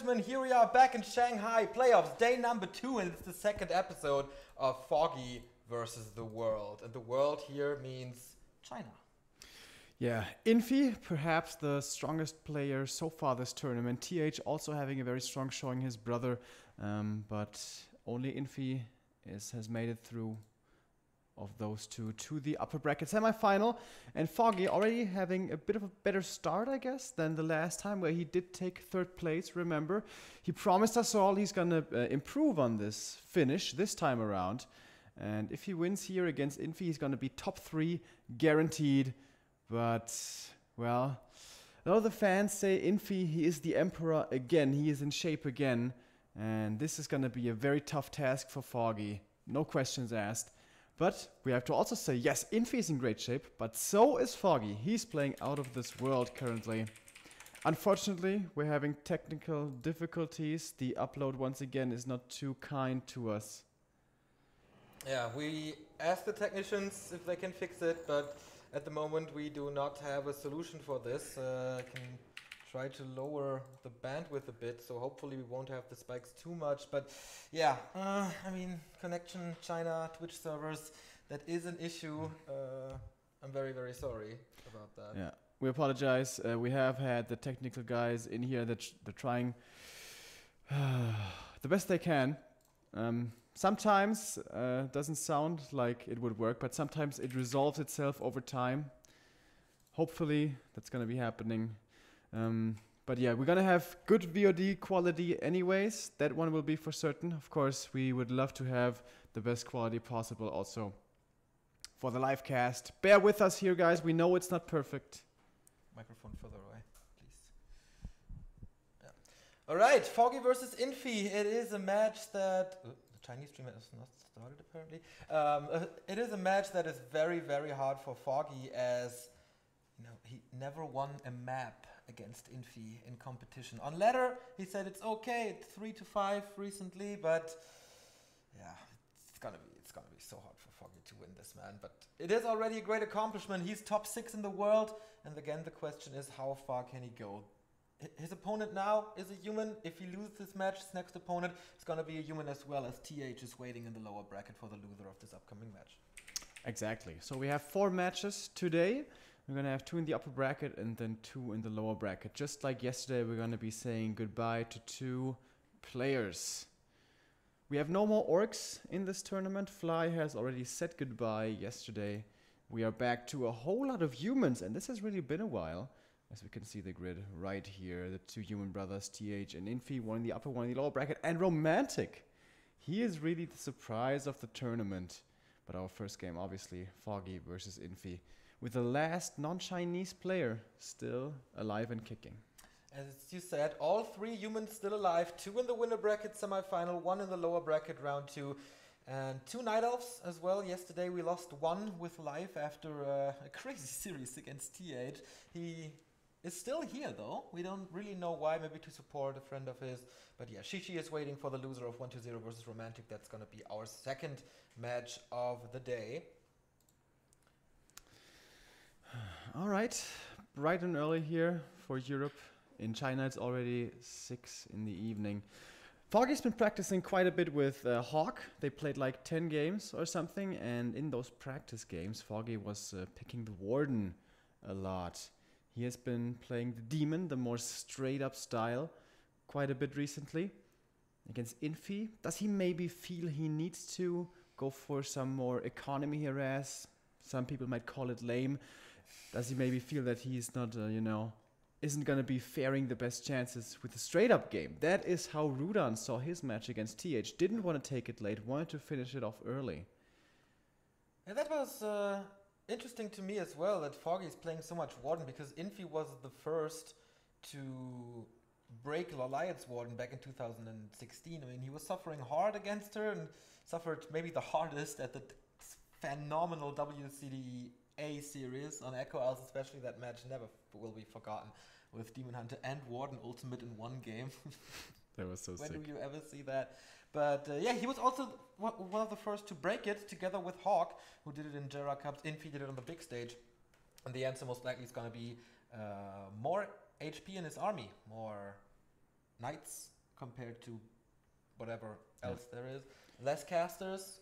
gentlemen, here we are back in Shanghai playoffs, day number 2, and it's the second episode of Foggy versus the world. And the world here means China. Yeah, Infi, perhaps the strongest player so far this tournament. TH also having a very strong showing, his brother, but only Infi has made it through of those two to the upper bracket semifinal, and Foggy already having a bit of a better start, I guess, than the last time where he did take third place. Remember, he promised us all he's gonna improve on this finish this time around, and if he wins here against Infi, he's gonna be top 3 guaranteed. But well, a lot of the fans say Infi, he is the emperor again, he is in shape again, and this is gonna be a very tough task for Foggy, no questions asked. But we have to also say, yes, Infi is in great shape, but so is Foggy. He's playing out of this world currently. Unfortunately, we're having technical difficulties. The upload, once again, is not too kind to us. Yeah, we asked the technicians if they can fix it, but at the moment we do not have a solution for this. I can try to lower the bandwidth a bit, so hopefully we won't have the spikes too much. But yeah, I mean, connection, China, Twitch servers, that is an issue. I'm very, very sorry about that. Yeah, we apologize. We have had the technical guys in here that they're trying the best they can. Sometimes doesn't sound like it would work, but sometimes it resolves itself over time. Hopefully that's going to be happening. But yeah, we're gonna have good VOD quality anyways. That one will be for certain. Of course, we would love to have the best quality possible also for the live cast. Bear with us here, guys. We know it's not perfect. Microphone further away, please. Yeah. All right, Foggy versus Infi. It is a match that the Chinese stream has not started apparently. It is a match that is very, very hard for Foggy, as you know, he never won a map against Infi in competition. On ladder, he said it's okay, it's 3-5 recently, but yeah, it's gonna be so hard for Foggy to win this, man. But it is already a great accomplishment. He's top 6 in the world, and again, the question is, how far can he go? His opponent now is a human. If he loses this match, his next opponent is gonna be a human as well, as TH is waiting in the lower bracket for the loser of this upcoming match. Exactly. So we have 4 matches today. We're going to have 2 in the upper bracket and then 2 in the lower bracket. Just like yesterday, we're going to be saying goodbye to 2 players. We have no more orcs in this tournament. Fly has already said goodbye yesterday. We are back to a whole lot of humans, and this has really been a while. As we can see the grid right here, the 2 human brothers, TH and Infi, one in the upper, one in the lower bracket, and Romantic. He is really the surprise of the tournament. But our first game, obviously, Foggy versus Infi, with the last non-Chinese player still alive and kicking. As you said, all 3 humans still alive, 2 in the winner bracket semifinal, 1 in the lower bracket round 2, and 2 night elves as well. Yesterday we lost 1 with life after a crazy series against TH. He is still here though. We don't really know why, maybe to support a friend of his. But yeah, Shishi is waiting for the loser of 1-0 versus Romantic. That's going to be our second match of the day. All right, bright and early here for Europe. In China, it's already 6 in the evening. Foggy's been practicing quite a bit with Hawk. They played like 10 games or something, and in those practice games, Foggy was picking the Warden a lot. He has been playing the Demon, the more straight-up style, quite a bit recently. Against Infi, does he maybe feel he needs to go for some more economy harass? Some people might call it lame. Does he maybe feel that he's not, isn't going to be faring the best chances with a straight-up game? That is how Rudan saw his match against TH. Didn't want to take it late, wanted to finish it off early. And that was interesting to me as well, that Foggy is playing so much Warden, because Infi was the first to break Loliot's Warden back in 2016. I mean, he was suffering hard against her and suffered maybe the hardest at the phenomenal WCDA series on Echo Isles, especially. That match never will be forgotten, with Demon Hunter and Warden Ultimate in one game. That was so sick. When do you ever see that? But yeah, he was also one of the first to break it, together with Hawk, who did it in Jera Cups. Infi did it on the big stage. And the answer most likely is going to be more HP in his army, more knights compared to whatever else there is. Less casters,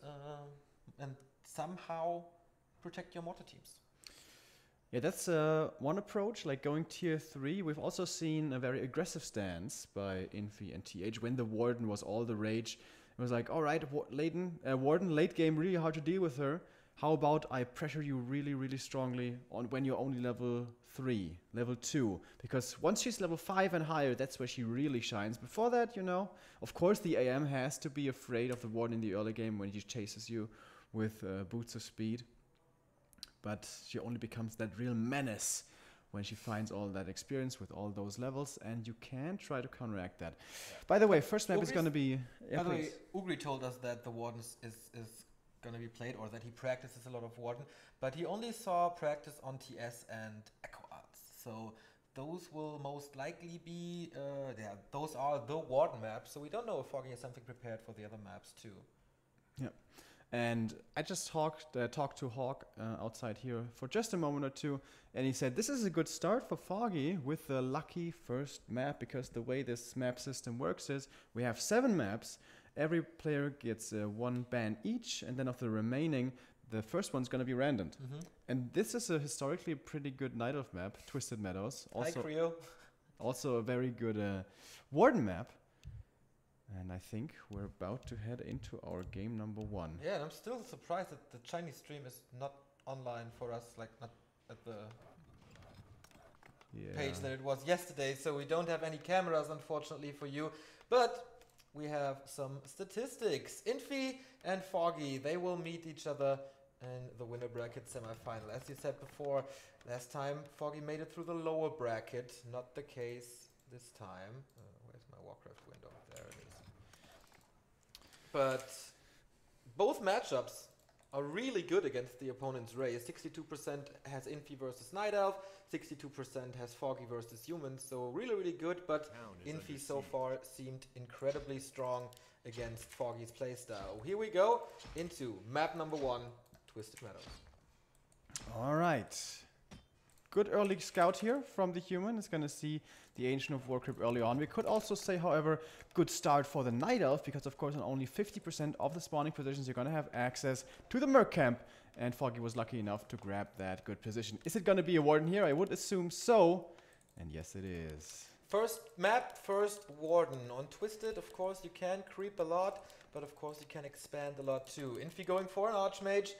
and somehow protect your mortar teams. Yeah, that's one approach, like going tier 3. We've also seen a very aggressive stance by Infi and TH when the Warden was all the rage. It was like, all right, Warden, late game, really hard to deal with her. How about I pressure you really, really strongly on when you're only level 3, level 2? Because once she's level 5 and higher, that's where she really shines. Before that, you know, of course the AM has to be afraid of the Warden in the early game when he chases you with boots of speed. But she only becomes that real menace when she finds all that experience with all those levels, and you can try to counteract that. Yeah. By the way, first map is going to be... By the way, Ugri told us that the Warden is going to be played, or that he practices a lot of Warden, but he only saw practice on TS and Echo Arts. So those will most likely be... those are the Warden maps, so we don't know if Foggy has something prepared for the other maps too. Yeah. And I just talked to Hawk outside here for just a moment or two, and he said this is a good start for Foggy with the lucky first map, because the way this map system works is we have 7 maps, every player gets 1 ban each, and then of the remaining, the first one's going to be randomed. And this is a historically pretty good Night Elf map, Twisted Meadows. Also, hi, Creo. Also a very good Warden map. And I think we're about to head into our game number 1. Yeah, and I'm still surprised that the Chinese stream is not online for us, like not at the page that it was yesterday. So we don't have any cameras, unfortunately, for you. But we have some statistics. Infi and Foggy, they will meet each other in the winner bracket semi-final. As you said before, last time Foggy made it through the lower bracket. Not the case this time. Where's my Warcraft window? There it is. But both matchups are really good against the opponent's race. 62% has Infi versus Night Elf, 62% has Foggy versus Humans, so really, really good, but Infi so far seemed incredibly strong against Foggy's playstyle. Here we go into map number 1, Twisted Meadows. All right. Good early scout here from the Human. Is going to see the Ancient of War creep early on. We could also say, however, good start for the Night Elf, because of course on only 50% of the spawning positions you're going to have access to the Merc Camp, and Foggy was lucky enough to grab that good position. Is it going to be a Warden here? I would assume so, and yes it is. First map, first Warden. On Twisted, of course, you can creep a lot, but of course you can expand a lot too. Infi going for an Archmage.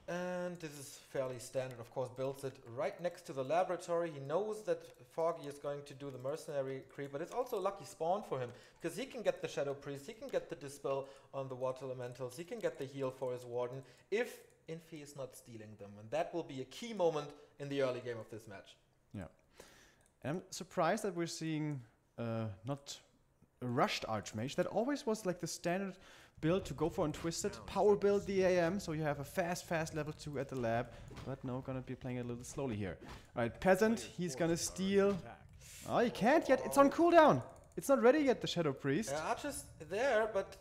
And this is fairly standard, of course, builds it right next to the laboratory. He knows that Foggy is going to do the mercenary creep, but it's also a lucky spawn for him, because he can get the Shadow Priest, he can get the Dispel on the Water Elementals, he can get the heal for his Warden, if Infi is not stealing them. And that will be a key moment in the early game of this match. Yeah. And I'm surprised that we're seeing not a rushed Archmage. That always was like the standard build to go for on Twisted. Power build the AM, so you have a fast level 2 at the lab. But no, gonna be playing a little slowly here. Alright, Peasant, he's gonna steal. Oh, he can't yet. It's on cooldown. It's not ready yet, the Shadow Priest. Yeah, Archer's there, but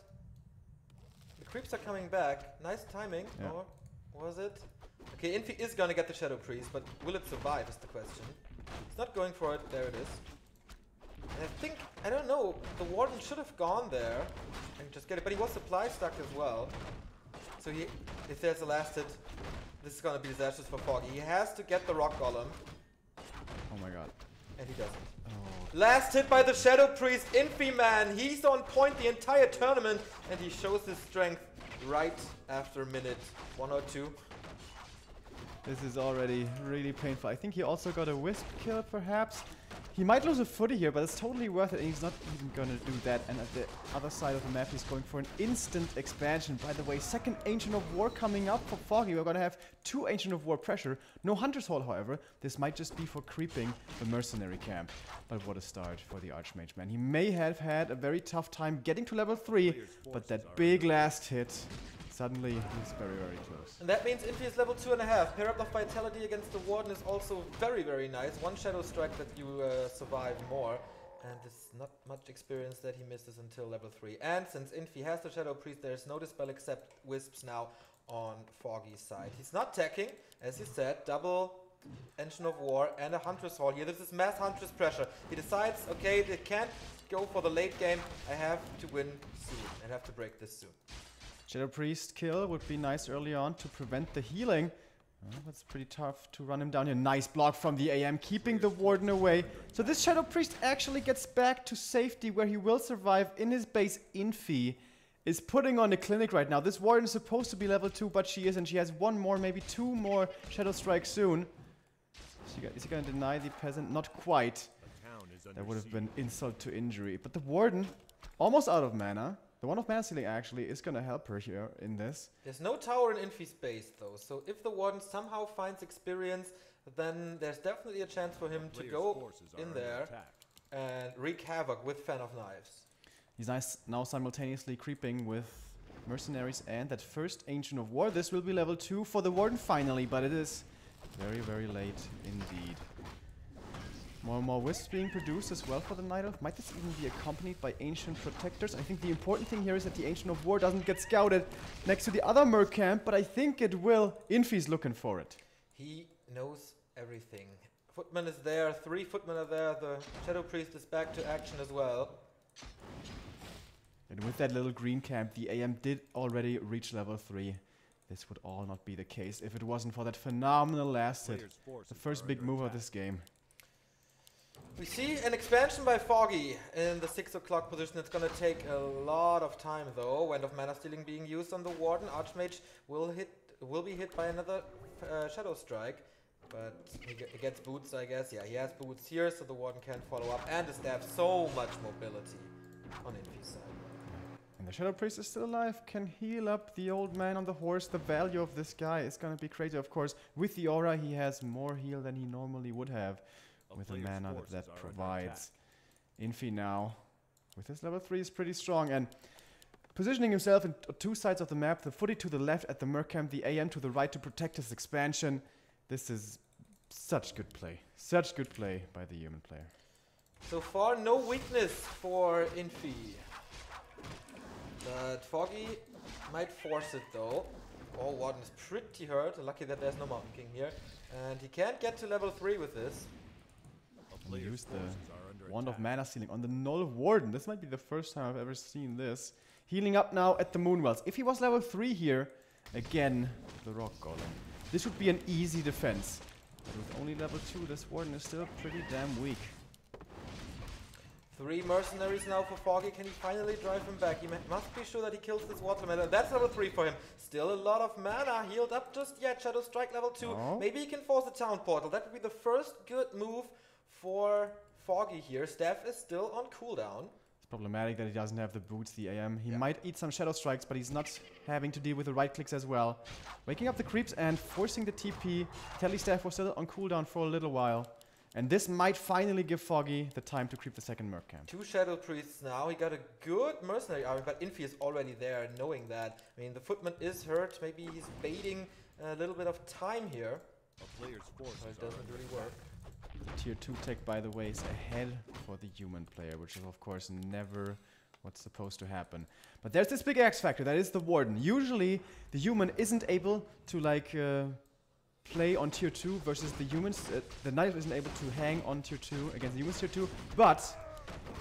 the creeps are coming back. Nice timing. Yeah. Or was it? Okay, Infi is gonna get the Shadow Priest, but will it survive is the question. He's not going for it. There it is. And I don't know, the Warden should have gone there and just get it, but he was supply stuck as well. So if there's a last hit, this is gonna be disastrous for Foggy. He has to get the Rock Golem. Oh my god. And he doesn't. Oh. Last hit by the Shadow Priest, Infi man, he's on point the entire tournament, and he shows his strength right after minute 1 or 2. This is already really painful. I think he also got a Wisp kill, perhaps. He might lose a footy here, but it's totally worth it, and he's not even going to do that. And at the other side of the map, he's going for an instant expansion. By the way, second Ancient of War coming up for Foggy. We're going to have 2 Ancient of War pressure. No Hunter's Hall, however. This might just be for creeping the mercenary camp. But what a start for the Archmage, man. He may have had a very tough time getting to level 3, but that big last hit, suddenly he's very, very close. And that means Infi is level 2.5. Pair up of Vitality against the Warden is also very, very nice. 1 Shadow Strike that you survive more. And there's not much experience that he misses until level 3. And since Infi has the Shadow Priest, there's no Dispel except Wisps now on Foggy's side. He's not teching, as you said, double Engine of War and a Huntress Hall here. This is mass Huntress pressure. He decides, okay, they can't go for the late game. I have to win soon and have to break this soon. Shadow Priest kill would be nice early on to prevent the healing. That's pretty tough to run him down here. Nice block from the AM, keeping the Warden away. So this Shadow Priest actually gets back to safety where he will survive in his base. Infi is putting on a clinic right now. This Warden is supposed to be level 2, but she isn't. She has one more, maybe two more Shadow Strike soon. Is he going to deny the Peasant? Not quite. That would have been insult to injury. But the Warden, almost out of mana. The one of mana ceiling actually is going to help her here in this. There's no tower in Infi's base though, so if the Warden somehow finds experience, then there's definitely a chance for him to go in there and wreak havoc with Fan of Knives. He's now simultaneously creeping with Mercenaries and that first Ancient of War. This will be level 2 for the Warden finally, but it is very, very late indeed. More and more wisps being produced as well for the Night Elf. Might this even be accompanied by Ancient Protectors? I think the important thing here is that the Ancient of War doesn't get scouted next to the other Merc camp, but I think it will. Infi's looking for it. He knows everything. Footman is there, 3 Footmen are there, the Shadow Priest is back to action as well. And with that little green camp, the AM did already reach level 3. This would all not be the case if it wasn't for that phenomenal last hit. The first big move of this game. We see an expansion by Foggy in the 6 o'clock position. It's going to take a lot of time though. Wind of Mana Stealing being used on the Warden. Archmage will be hit by another Shadow Strike. But he gets boots, I guess. Yeah, he has boots here, so the Warden can't follow up. And the staff, so much mobility on Infi's side. And the Shadow Priest is still alive, can heal up the old man on the horse. The value of this guy is going to be crazy, of course. With the aura, he has more heal than he normally would have. With the mana that provides. Infi now, with his level 3, is pretty strong. And positioning himself in two sides of the map, the footy to the left at the Merc camp, the AM to the right to protect his expansion. This is such good play. Such good play by the human player. So far, no weakness for Infi. But Foggy might force it though. Oh, Warden is pretty hurt. Lucky that there's no Mountain King here. And he can't get to level 3 with this. He used the Wand of Mana Stealing on the Null Warden. This might be the first time I've ever seen this. Healing up now at the Moonwells. If he was level 3 here, again, the Rock Golem. This would be an easy defense. But with only level 2, this Warden is still pretty damn weak. 3 Mercenaries now for Foggy. Can he finally drive him back? He must be sure that he kills this Watermelon. That's level 3 for him. Still a lot of mana. Healed up just yet. Shadow Strike level 2. Oh. Maybe he can force a Town Portal. That would be the first good move for Foggy here. Staff is still on cooldown. It's problematic that he doesn't have the boots, the AM. He might eat some Shadow Strikes, but he's not having to deal with the right clicks as well. Waking up the creeps and forcing the TP. Telly Staff was still on cooldown for a little while. And this might finally give Foggy the time to creep the second Merc camp. 2 Shadow Priests now. He got a good Mercenary army, but Infi is already there, knowing that. I mean, the Footman is hurt. Maybe he's baiting a little bit of time here. But it doesn't really work. The tier 2 tech, by the way, is ahead for the human player, which is, of course, never what's supposed to happen. But there's this big X factor, that is the Warden. Usually, the human isn't able to, like, play on tier 2 versus the humans. The Knight isn't able to hang on tier 2 against the humans tier 2. But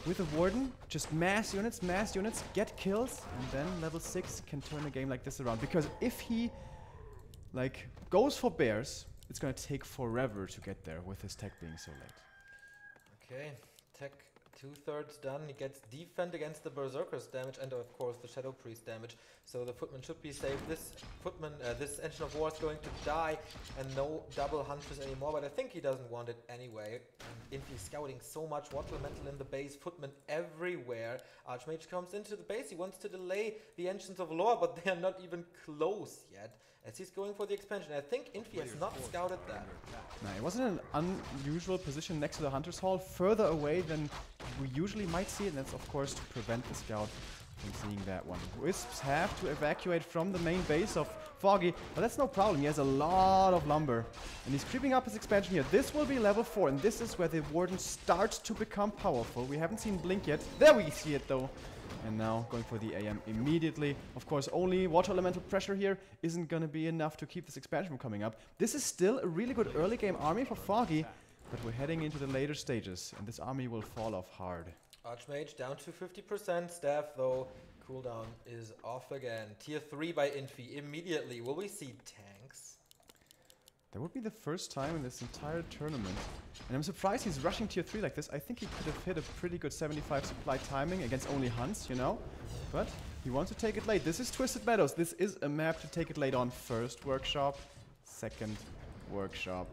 with the Warden, just mass units, get kills, and then level 6 can turn a game like this around. Because if he, like, goes for bears, it's gonna take forever to get there with his tech being so late. Okay, tech 2/3 done. He gets defend against the Berserker's damage and of course the Shadow Priest damage. So the Footman should be safe. This Footman, this Engine of War is going to die and no double Huntress anymore, but I think he doesn't want it anyway. Infi scouting so much Water Elemental in the base, Footman everywhere. Archmage comes into the base, he wants to delay the Engines of Lore, but they are not even close yet. As he's going for the expansion. I think Infi has not scouted that. No, it wasn't an unusual position next to the Hunter's Hall, further away than we usually might see it, and that's of course to prevent the scout from seeing that one. Wisps have to evacuate from the main base of Foggy, but that's no problem. He has a lot of lumber, and he's creeping up his expansion here. This will be level 4, and this is where the Warden starts to become powerful. We haven't seen Blink yet. There we see it though. And now going for the AM immediately. Of course, only water elemental pressure here isn't going to be enough to keep this expansion from coming up. This is still a really good early game army for Foggy, but we're heading into the later stages, and this army will fall off hard. Archmage down to 50%. Staff, though, cooldown is off again. Tier 3 by Infi immediately. Will we see tanks? That would be the first time in this entire tournament. And I'm surprised he's rushing tier 3 like this. I think he could have hit a pretty good 75 supply timing against only Hunts, you know? But he wants to take it late. This is Twisted Meadows. This is a map to take it late on. First workshop, second workshop.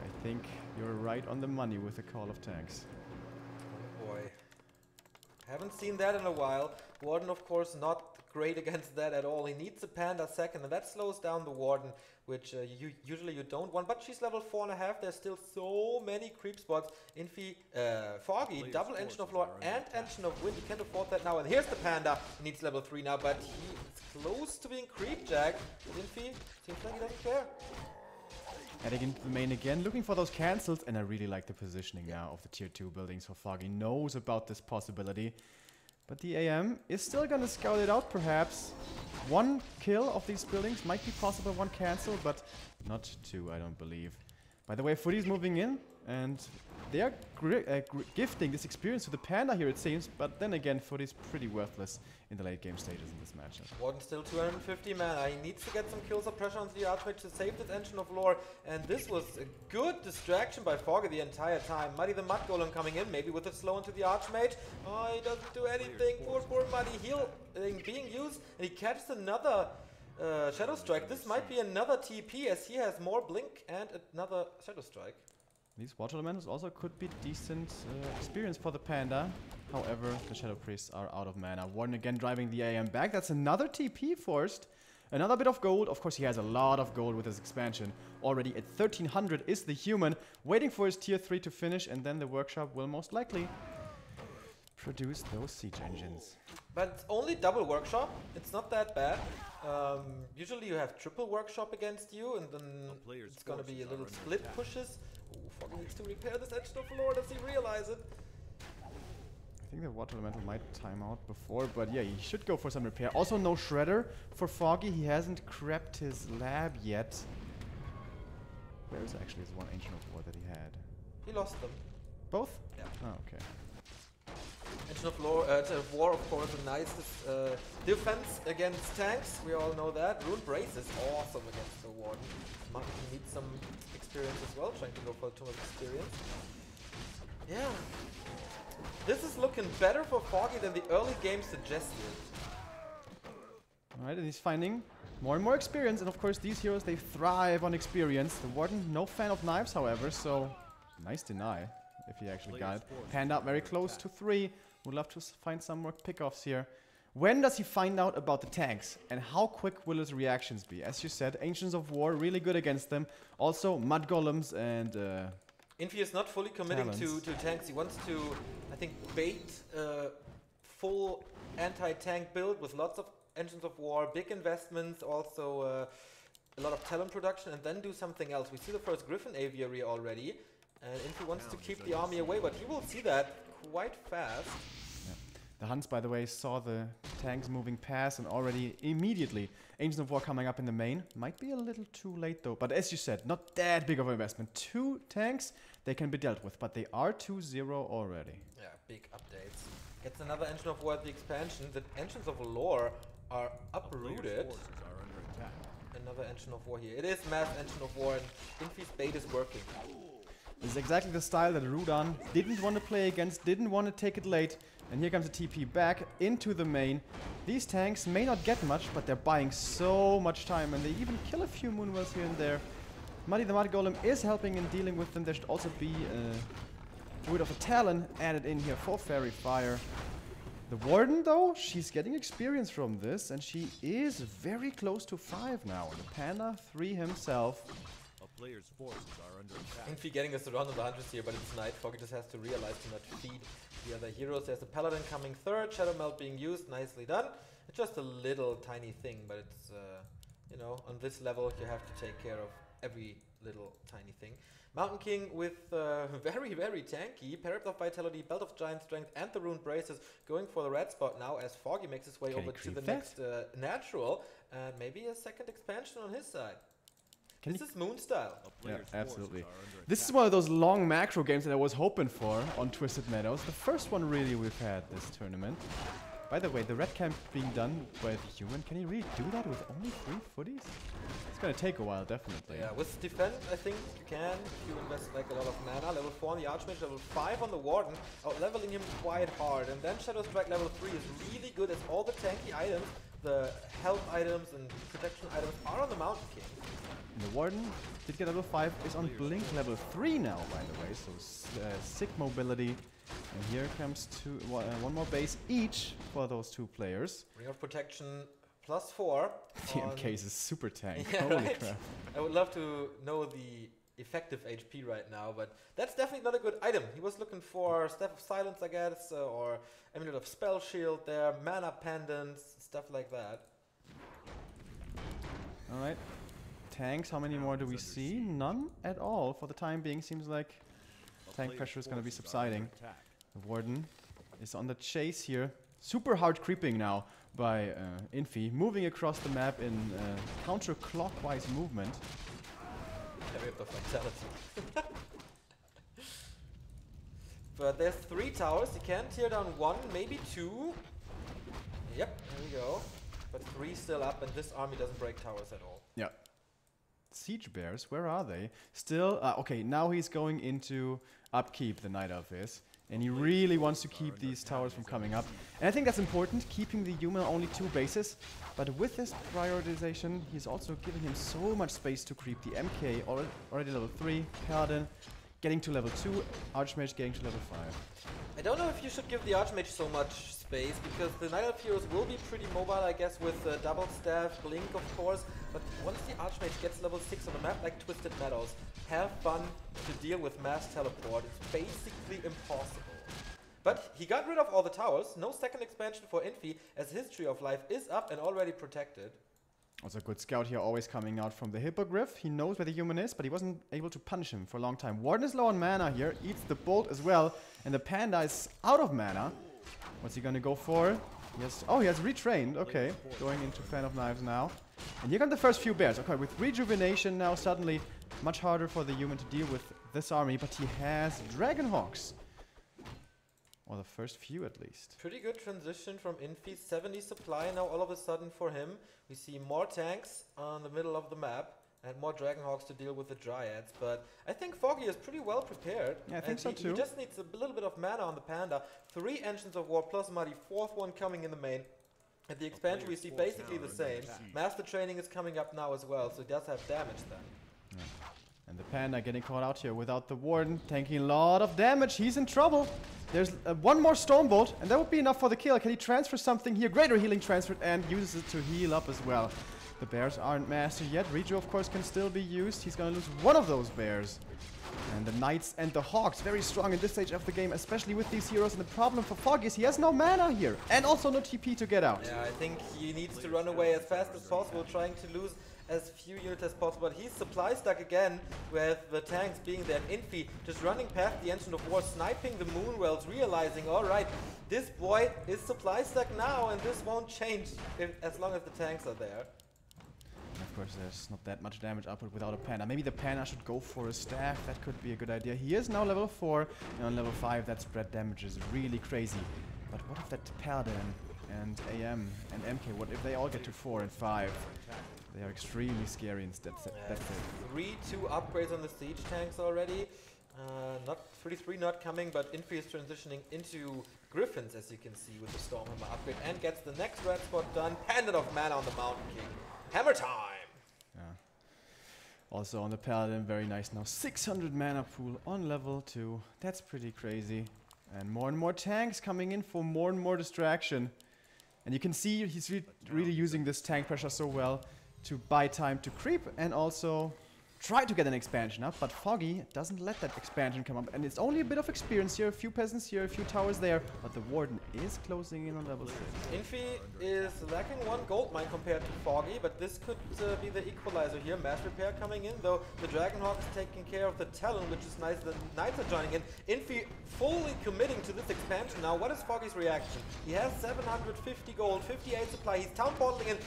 I think you're right on the money with the call of tanks. Oh boy. Haven't seen that in a while. Warden, of course, not great against that at all. He needs a Panda second, and that slows down the Warden, which usually you don't want. But she's level 4.5. There's still so many creep spots. Infi, Foggy, double Engine of Lore and Engine of Wind. He can't afford that now. And here's the Panda. He needs level 3 now, but he is close to being creep jacked. Infi seems like he doesn't care. Heading into the main again, looking for those cancels, and I really like the positioning now of the tier 2 buildings, so Foggy knows about this possibility. But the AM is still gonna scout it out, perhaps. One kill of these buildings might be possible, one cancel, but not two, I don't believe. By the way, Footy's moving in, and they are gifting this experience to the Panda here, it seems, but then again, Footy's pretty worthless in the late game stages in this matchup. Warden still 250 mana. He needs to get some kills or pressure onto the Archmage to save this Engine of Lore, and this was a good distraction by Foggy the entire time. Muddy the Mud Golem coming in, maybe with a slow into the Archmage. Oh, he doesn't do anything. Poor Muddy. Heal being used, and he catches another Shadow Strike. This might be another TP, as he has more Blink and another Shadow Strike. These water elementals also could be decent experience for the Panda. However, the Shadow Priests are out of mana. Warden again driving the AM back. That's another TP forced. Another bit of gold. Of course, he has a lot of gold with his expansion. Already at 1300 is the human, waiting for his tier 3 to finish, and then the workshop will most likely produce those siege engines. But it's only double workshop. It's not that bad. Usually you have triple workshop against you, and then it's gonna be a little split pushes. Ooh, Foggy needs to repair this Engine of Lore. Does he realize it? I think the water elemental might time out before, but yeah, he should go for some repair. Also, no shredder for Foggy. He hasn't crept his lab yet. Where is actually his one Ancient of War that he had? He lost them. Both? Yeah. Oh, okay. Engine of War, of course, the nicest defense against tanks. We all know that. Rune Brace is awesome against the Warden. He needs some experience as well, trying to go for too much experience. Yeah. This is looking better for Foggy than the early game suggested. Alright, and he's finding more and more experience, and of course these heroes, they thrive on experience. The Warden, no fan of knives, however, so nice deny if he actually got it. Panda very close to 3. Would love to find some more pickoffs here. When does he find out about the tanks, and how quick will his reactions be? As you said, Ancients of War, really good against them. Also, Mud Golems and Infi is not fully committing to tanks. He wants to, I think, bait full anti-tank build with lots of Engines of War, big investments, also a lot of talent production, and then do something else. We see the first Griffin Aviary already, and Infi wants to keep the army away, but he will see that quite fast. Yeah. The Hunts, by the way, saw the tanks moving past, and already immediately Ancient of War coming up in the main. Might be a little too late though, but as you said, not that big of an investment. 2 tanks, they can be dealt with, but they are 2-0 already. Yeah, big updates. Gets another Engine of War at the expansion. The Engines of Lore are uprooted. Another Engine of War here. It is mass Engine of War, and Infi's bait is working. This is exactly the style that Rudan didn't want to play against, didn't want to take it late. And here comes the TP back into the main. These tanks may not get much, but they're buying so much time, and they even kill a few Moonwells here and there. Muddy the Mud Golem is helping in dealing with them. There should also be a Druid of a Talon added in here for Fairy Fire. The Warden, though, she's getting experience from this, and she is very close to 5 now. And the Panda 3 himself. Players' forces are under attack. Infi getting us around on the hunters here, but it's night. Foggy just has to realize to not feed the other heroes. There's a Paladin coming third, Shadow Melt being used, nicely done. It's just a little tiny thing, but it's, you know, on this level you have to take care of every little tiny thing. Mountain King with very, very tanky. Parrot of Vitality, Belt of Giant Strength, and the Rune Braces going for the red spot now as Foggy makes his way over to the next natural. And maybe a second expansion on his side. This is Moon style. Yeah, absolutely. This is one of those long macro games that I was hoping for on Twisted Meadows. The first one really we've had this tournament. By the way, the red camp being done by the human, can he really do that with only 3 footies? It's gonna take a while, definitely. Yeah, with defend, I think you can, if you invest like a lot of mana. Level 4 on the Archmage, level 5 on the Warden, out leveling him quite hard. And then Shadow Strike level 3 is really good as all the tanky items, the health items and protection items are on the Mountain King. And the Warden did get level 5, is on Blink level 3 now, by the way, so sick mobility. And here comes one more base each for those 2 players. Ring of Protection +4. The MK is a super tank, yeah, holy right? crap. I would love to know the effective HP right now, but that's definitely not a good item. He was looking for Staff of Silence, I guess, or Amulet of Spell Shield there, Mana Pendants, stuff like that. Alright. Tanks, how many more do we see? None at all for the time being. Seems like tank pressure is going to be subsiding. The Warden is on the chase here. Super hard creeping now by Infi, moving across the map in counterclockwise movement. Carry up the vitality. But there's 3 towers. He can tear down 1, maybe 2. Yep, there we go. But 3 still up, and this army doesn't break towers at all. Yeah. Siege Bears, where are they? Still, okay, now he's going into upkeep, the Night Elf is. And he really wants to keep these towers from coming up. And I think that's important, keeping the human only 2 bases. But with this prioritization, he's also giving him so much space to creep. The MK already level 3, Paladin getting to level 2, Archmage getting to level 5. I don't know if you should give the Archmage so much space, because the Night Elf heroes will be pretty mobile, I guess, with Double Staff, Blink, of course. But once the Archmage gets level 6 on the map, like Twisted Meadows, have fun to deal with Mass Teleport. It's basically impossible. But he got rid of all the towers. No second expansion for Infi, as his Tree of Life is up and already protected. Also a good scout here, always coming out from the Hippogriff. He knows where the human is, but he wasn't able to punish him for a long time. Warden is low on mana here, eats the bolt as well, and the Panda is out of mana. What's he gonna go for? Oh, he has retrained. Okay, going into Fan of Knives now. And here come the first few bears. Okay, with Rejuvenation now suddenly much harder for the human to deal with this army, but he has Dragonhawks. Or the first few at least. Pretty good transition from Infi. 70 supply now all of a sudden for him. We see more tanks on the middle of the map and more Dragonhawks to deal with the Dryads. But I think Foggy is pretty well prepared. Yeah, I think so too. He just needs a little bit of mana on the Panda. 3 Engines of War plus Muddy, 4th one coming in the main. At the expansion we see basically the same. Master Training is coming up now as well, so he does have damage then. Yeah. And the Panda getting caught out here without the Warden, taking a lot of damage. He's in trouble. There's one more Stormbolt, and that would be enough for the kill. Can he transfer something here? Greater healing transferred, and uses it to heal up as well. The bears aren't mastered yet. Reju, of course, can still be used. He's going to lose one of those bears. And the Knights and the Hawks, very strong in this stage of the game, especially with these heroes. And the problem for Foggy is he has no mana here, and also no TP to get out. Yeah, I think he needs to run away as fast as possible, trying to lose as few units as possible. But he's supply stuck again, with the tanks being there. Infi just running past the Engine of War, sniping the Moonwells, realizing, alright, this boy is supply stuck now, and this won't change as long as the tanks are there. Of course, there's not that much damage output without a Panda. Maybe the Panda should go for a staff. That could be a good idea. He is now level 4, and on level 5, that spread damage is really crazy. But what if that Paladin and AM and MK, what if they all get to 4 and 5? They are extremely scary instead. That's it. 3-2 upgrades on the siege tanks already. Not 33 not coming, but Infi is transitioning into Griffins, as you can see, with the Stormhammer upgrade, and gets the next red spot done. Pendant of mana on the Mountain King. Hammer time! Yeah. Also on the Paladin, very nice now. 600 mana pool on level 2. That's pretty crazy. And more tanks coming in for more and more distraction. And you can see he's really using this tank pressure so well to buy time to creep and also try to get an expansion up, but Foggy doesn't let that expansion come up. And it's only a bit of experience here, a few peasants here, a few towers there, but the Warden is closing in on level 6. Infi is lacking 1 gold mine compared to Foggy, but this could be the equalizer here. Mass repair coming in, though the Dragonhawk is taking care of the Talon, which is nice. The Knights are joining in. Infi fully committing to this expansion now. What is Foggy's reaction? He has 750 gold, 58 supply. He's town bottling in.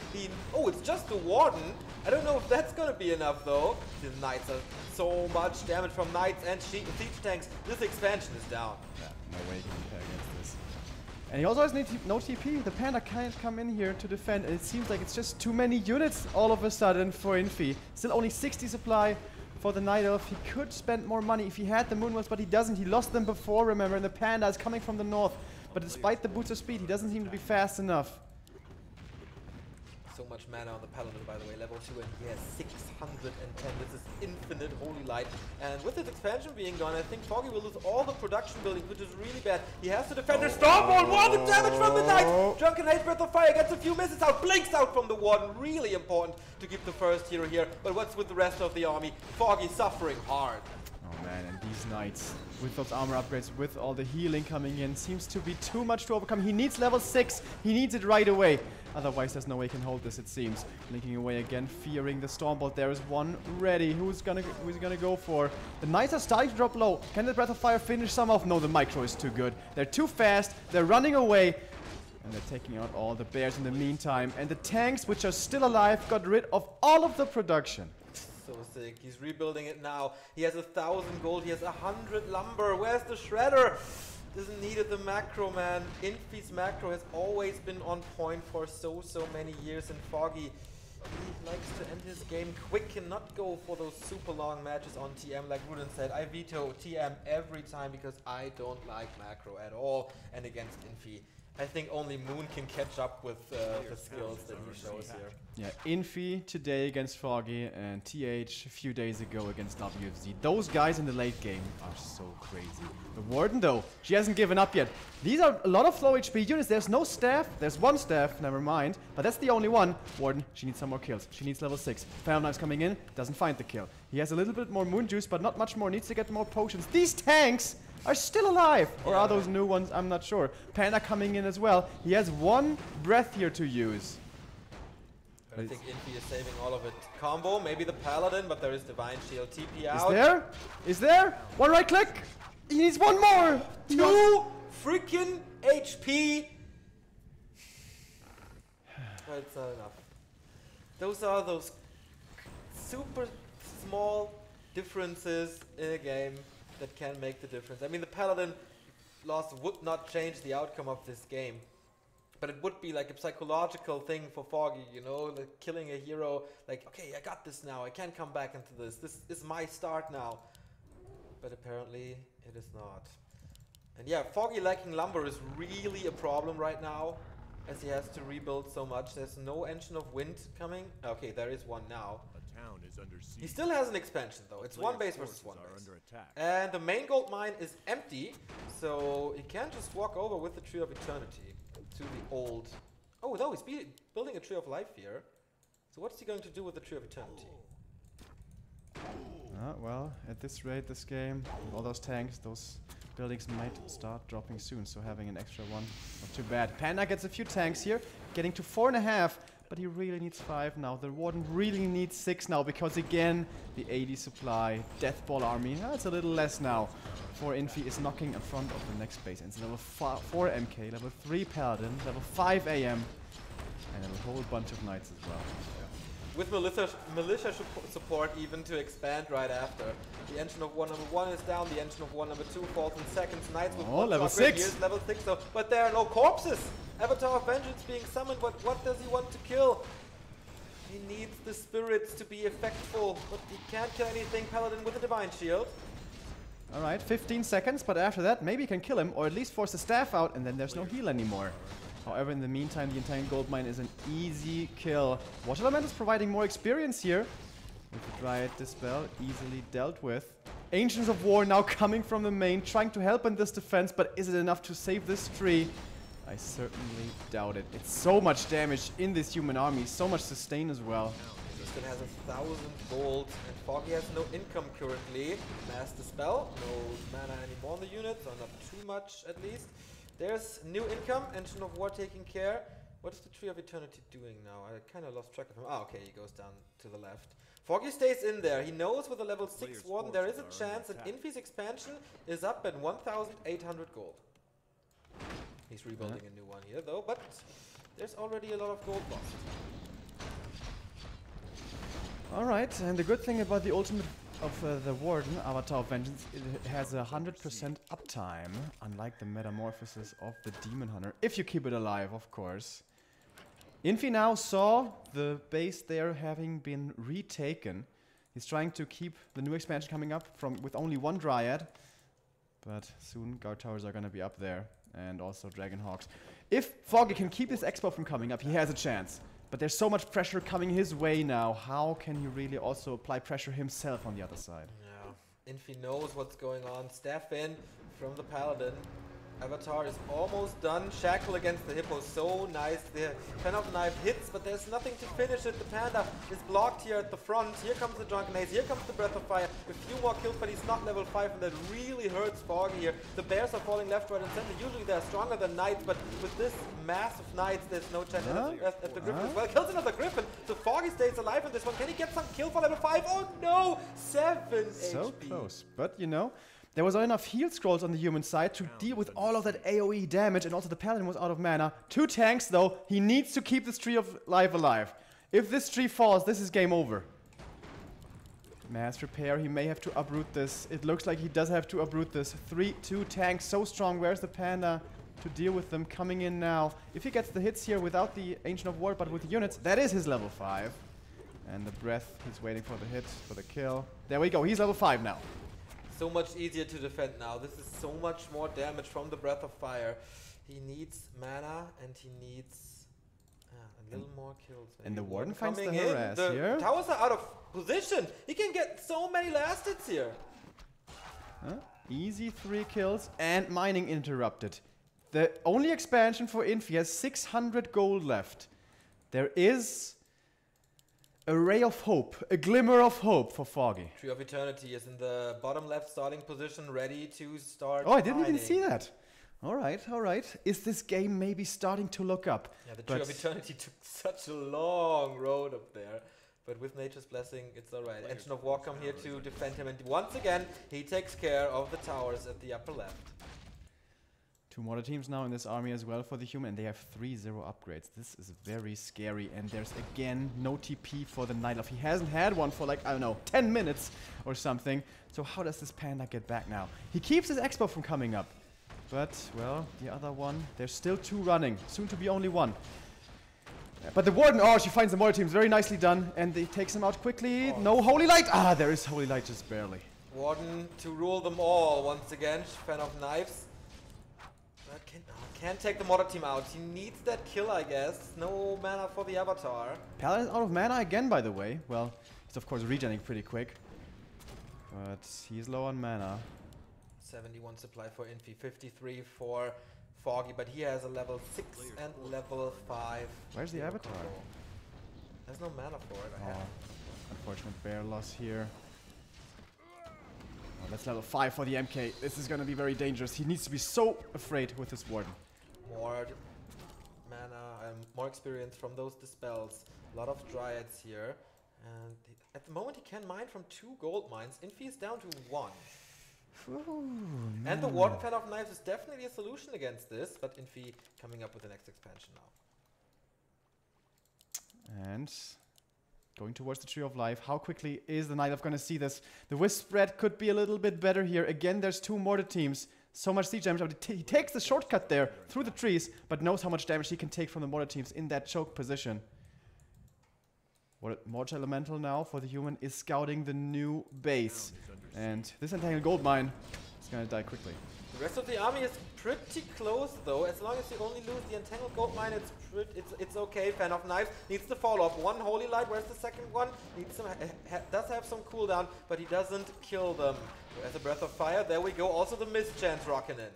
Oh, it's just the Warden. I don't know if that's gonna be enough though. The Knights are so much damage from Knights and siege tanks. This expansion is down. Yeah, no way he can compare against this. And he also has no TP. The Panda can't come in here to defend. And it seems like it's just too many units all of a sudden for Infi. Still only 60 supply for the Night Elf. He could spend more money if he had the Moonwells, but he doesn't. He lost them before, remember, and the Panda is coming from the north. But despite the boots of speed, he doesn't seem to be fast enough. So much mana on the Paladin, by the way, level 2, and he has 610. This is infinite holy light. And with his expansion being gone, I think Foggy will lose all the production buildings, which is really bad. He has to defend the Stormwall. More the damage from the Knights. Drunken Hate Breath of Fire gets a few misses out, blinks out from the Warden. Really important to keep the first hero here. But what's with the rest of the army? Foggy suffering hard. Oh man, and these Knights, with those armor upgrades, with all the healing coming in, seems to be too much to overcome. He needs level 6. He needs it right away. Otherwise, there's no way he can hold this, it seems. Blinking away again, fearing the Stormbolt. There is one ready. Who's gonna go for? The Knights are starting to drop low. Can the Breath of Fire finish some off? No, the Micro is too good. They're too fast. They're running away. And they're taking out all the bears in the meantime. And the tanks, which are still alive, got rid of all of the production. So sick. He's rebuilding it now. He has 1,000 gold. He has 100 lumber. Where's the shredder? Doesn't need it, the macro, man. Infi's macro has always been on point for so many years, and Foggy, he likes to end his game quick and not go for those super long matches on TM. Like Rudin said, I veto TM every time because I don't like macro at all. And against Infi, I think only Moon can catch up with the skills that he shows here. Yeah, Infi today against Foggy and TH a few days ago against WFZ. Those guys in the late game are so crazy. The Warden though, she hasn't given up yet. These are a lot of low HP units. There's no staff. There's one staff, never mind. But that's the only one. Warden, she needs some more kills. She needs level 6. Phantom Knife's coming in, doesn't find the kill. He has a little bit more moon juice, but not much more. Needs to get more potions. These tanks are still alive. Or are those new ones? I'm not sure. Panda coming in as well. He has one breath here to use. I think Infi is saving all of it. Combo, maybe the Paladin, but there is Divine Shield. TP out. Is there? Is there? One right click. He needs one more. 2 freaking HP. But it's not enough. Those are those super small differences in a game that can make the difference. I mean, the Paladin loss would not change the outcome of this game. But it would be like a psychological thing for Foggy, you know, like killing a hero, like, okay, I got this now, I can't come back into this. This is my start now. But apparently, it is not. And yeah, Foggy lacking lumber is really a problem right now, as he has to rebuild so much. There's no Engine of Wind coming. Okay, there is one now. A town is under siege. He still has an expansion though. It's one base versus one base. Under attack. And the main gold mine is empty, so he can't just walk over with the Tree of Eternity to the old... Oh no, he's building a Tree of Life here. So what's he going to do with the Tree of Eternity? Well, at this rate, this game, with all those tanks, those buildings might start dropping soon, so having an extra one, not too bad. Panda gets a few tanks here, getting to 4.5, but he really needs 5 now. The Warden really needs 6 now, because again, the 80 supply Death Ball army, it's a little less now. 4 Infi is knocking in front of the next base. And it's level 4 MK, level 3 Paladin, level 5 AM, and a whole bunch of Knights as well. With militia support even to expand right after. The Engine of War number 1 is down, the Engine of War number 2 falls in seconds. Knights with level 6. Here's level 6 though, but there are no corpses! Avatar of Vengeance being summoned, but what does he want to kill? He needs the spirits to be effectful, but he can't kill anything. Paladin with a Divine Shield. Alright, 15 seconds, but after that, maybe he can kill him, or at least force the staff out, and then there's no heal anymore. However, in the meantime, the entire gold mine is an easy kill. Watch Element is providing more experience here. With the Dryad Dispel, easily dealt with. Ancients of War now coming from the main, trying to help in this defense, but is it enough to save this tree? I certainly doubt it. It's so much damage in this human army, so much sustain as well. still has 1,000 gold, and Foggy has no income currently. Mass Dispel, no mana anymore on the units, or not too much at least. There's new income, Engine of War taking care. What's the Tree of Eternity doing now? I kind of lost track of him. Ah, okay, he goes down to the left. Foggy stays in there. He knows with a level 6 Warden there is a chance, and Infi's expansion is up at 1,800 gold. He's rebuilding a new one here though, but there's already a lot of gold lost. Alright, and the good thing about the ultimate of the Warden, Avatar of Vengeance, it has 100% uptime, unlike the Metamorphosis of the Demon Hunter, if you keep it alive, of course. Infi now saw the base there having been retaken. He's trying to keep the new expansion coming up with only one Dryad, but soon guard towers are gonna be up there, and also Dragonhawks. If Foggy can keep this expo from coming up, he has a chance. But there's so much pressure coming his way now. How can he really also apply pressure himself on the other side? Yeah, Infi knows what's going on. Staff in from the Paladin. Avatar is almost done. Shackle against the Hippo, so nice. The Pen of Knife hits, but there's nothing to finish it. The Panda is blocked here at the front. Here comes the Drunken Haze, here comes the Breath of Fire. A few more kills, but he's not level 5, and that really hurts Foggy here. The bears are falling left, right, and center. Usually they're stronger than Knights, but with this mass of Knights, there's no chance. At the Griffin as well. Kills another Griffin, so Foggy stays alive in this one. Can he get some kill for level 5? Oh no! 7 So HP. close, but you know, there was enough heal scrolls on the human side to deal with all of that AoE damage, and also the Paladin was out of mana. 2 tanks though, he needs to keep this Tree of Life alive. If this tree falls, this is game over. Mass repair, he may have to uproot this. It looks like he does have to uproot this. 2 tanks, so strong. Where's the Panda to deal with them coming in now? If he gets the hits here without the Ancient of War, but with the units, that is his level 5. And the Breath, he's waiting for the hit, for the kill. There we go, he's level 5 now. So much easier to defend now. This is so much more damage from the Breath of Fire. He needs mana, and he needs a little more kills. And the Warden finds the coming harass in. here. The towers are out of position. He can get so many last hits here. Easy 3 kills, and mining interrupted. The only expansion for Infi has 600 gold left. There is a ray of hope, a glimmer of hope for Foggy. Tree of Eternity is in the bottom left starting position, ready to start. Oh, I didn't even see that. Alright, alright. Is this game maybe starting to look up? Yeah, the Tree of Eternity took such a long road up there. But with Nature's Blessing, it's alright. Engine of War come here to defend him, and once again, he takes care of the towers at the upper left. 2 mortar teams now in this army as well for the human, and they have 3-0 upgrades. This is very scary, and there's again no TP for the Night Elf. He hasn't had one for like, I don't know, 10 minutes or something. So how does this Panda get back now? He keeps his expo from coming up. But, well, the other one, there's still 2 running. Soon to be only 1. But the Warden, oh, she finds the mortar teams. Very nicely done. And he takes him out quickly. Oh. No Holy Light. Ah, there is Holy Light, just barely. Warden to rule them all once again. Fan of Knives. But can't take the mortar team out. He needs that kill, I guess. No mana for the Avatar. Paladin's out of mana again, by the way. Well, he's of course regenerating pretty quick. But he's low on mana. 71 supply for Infi, 53 for Foggy, but he has a level 6 and level 5. Where's the Avatar? There's no mana for it. Unfortunate bear loss here. Oh, that's level 5 for the MK. This is gonna be very dangerous. He needs to be so afraid with this Warden. More mana and more experience from those dispels. A lot of Dryads here. And at the moment he can mine from 2 gold mines. Infi is down to 1. Ooh, and the Warden Fan of Knives is definitely a solution against this, but Infi coming up with the next expansion now. And going towards the Tree of Life. How quickly is the Night Elf going to see this? The Wisp spread could be a little bit better here. Again, there's 2 mortar teams. So much siege damage. He takes the shortcut there through the trees, but knows how much damage he can take from the mortar teams in that choke position. Mortar Elemental now for the human is scouting the new base. And this entangled gold mine is going to die quickly. The rest of the army is pretty close though. As long as you only lose the entangled gold mine, it's okay. Fan of Knives needs to follow up. 1 Holy Light, where's the second one? Needs some, does have some cooldown, but he doesn't kill them. As a Breath of Fire, there we go. Also the Mischance rocking in.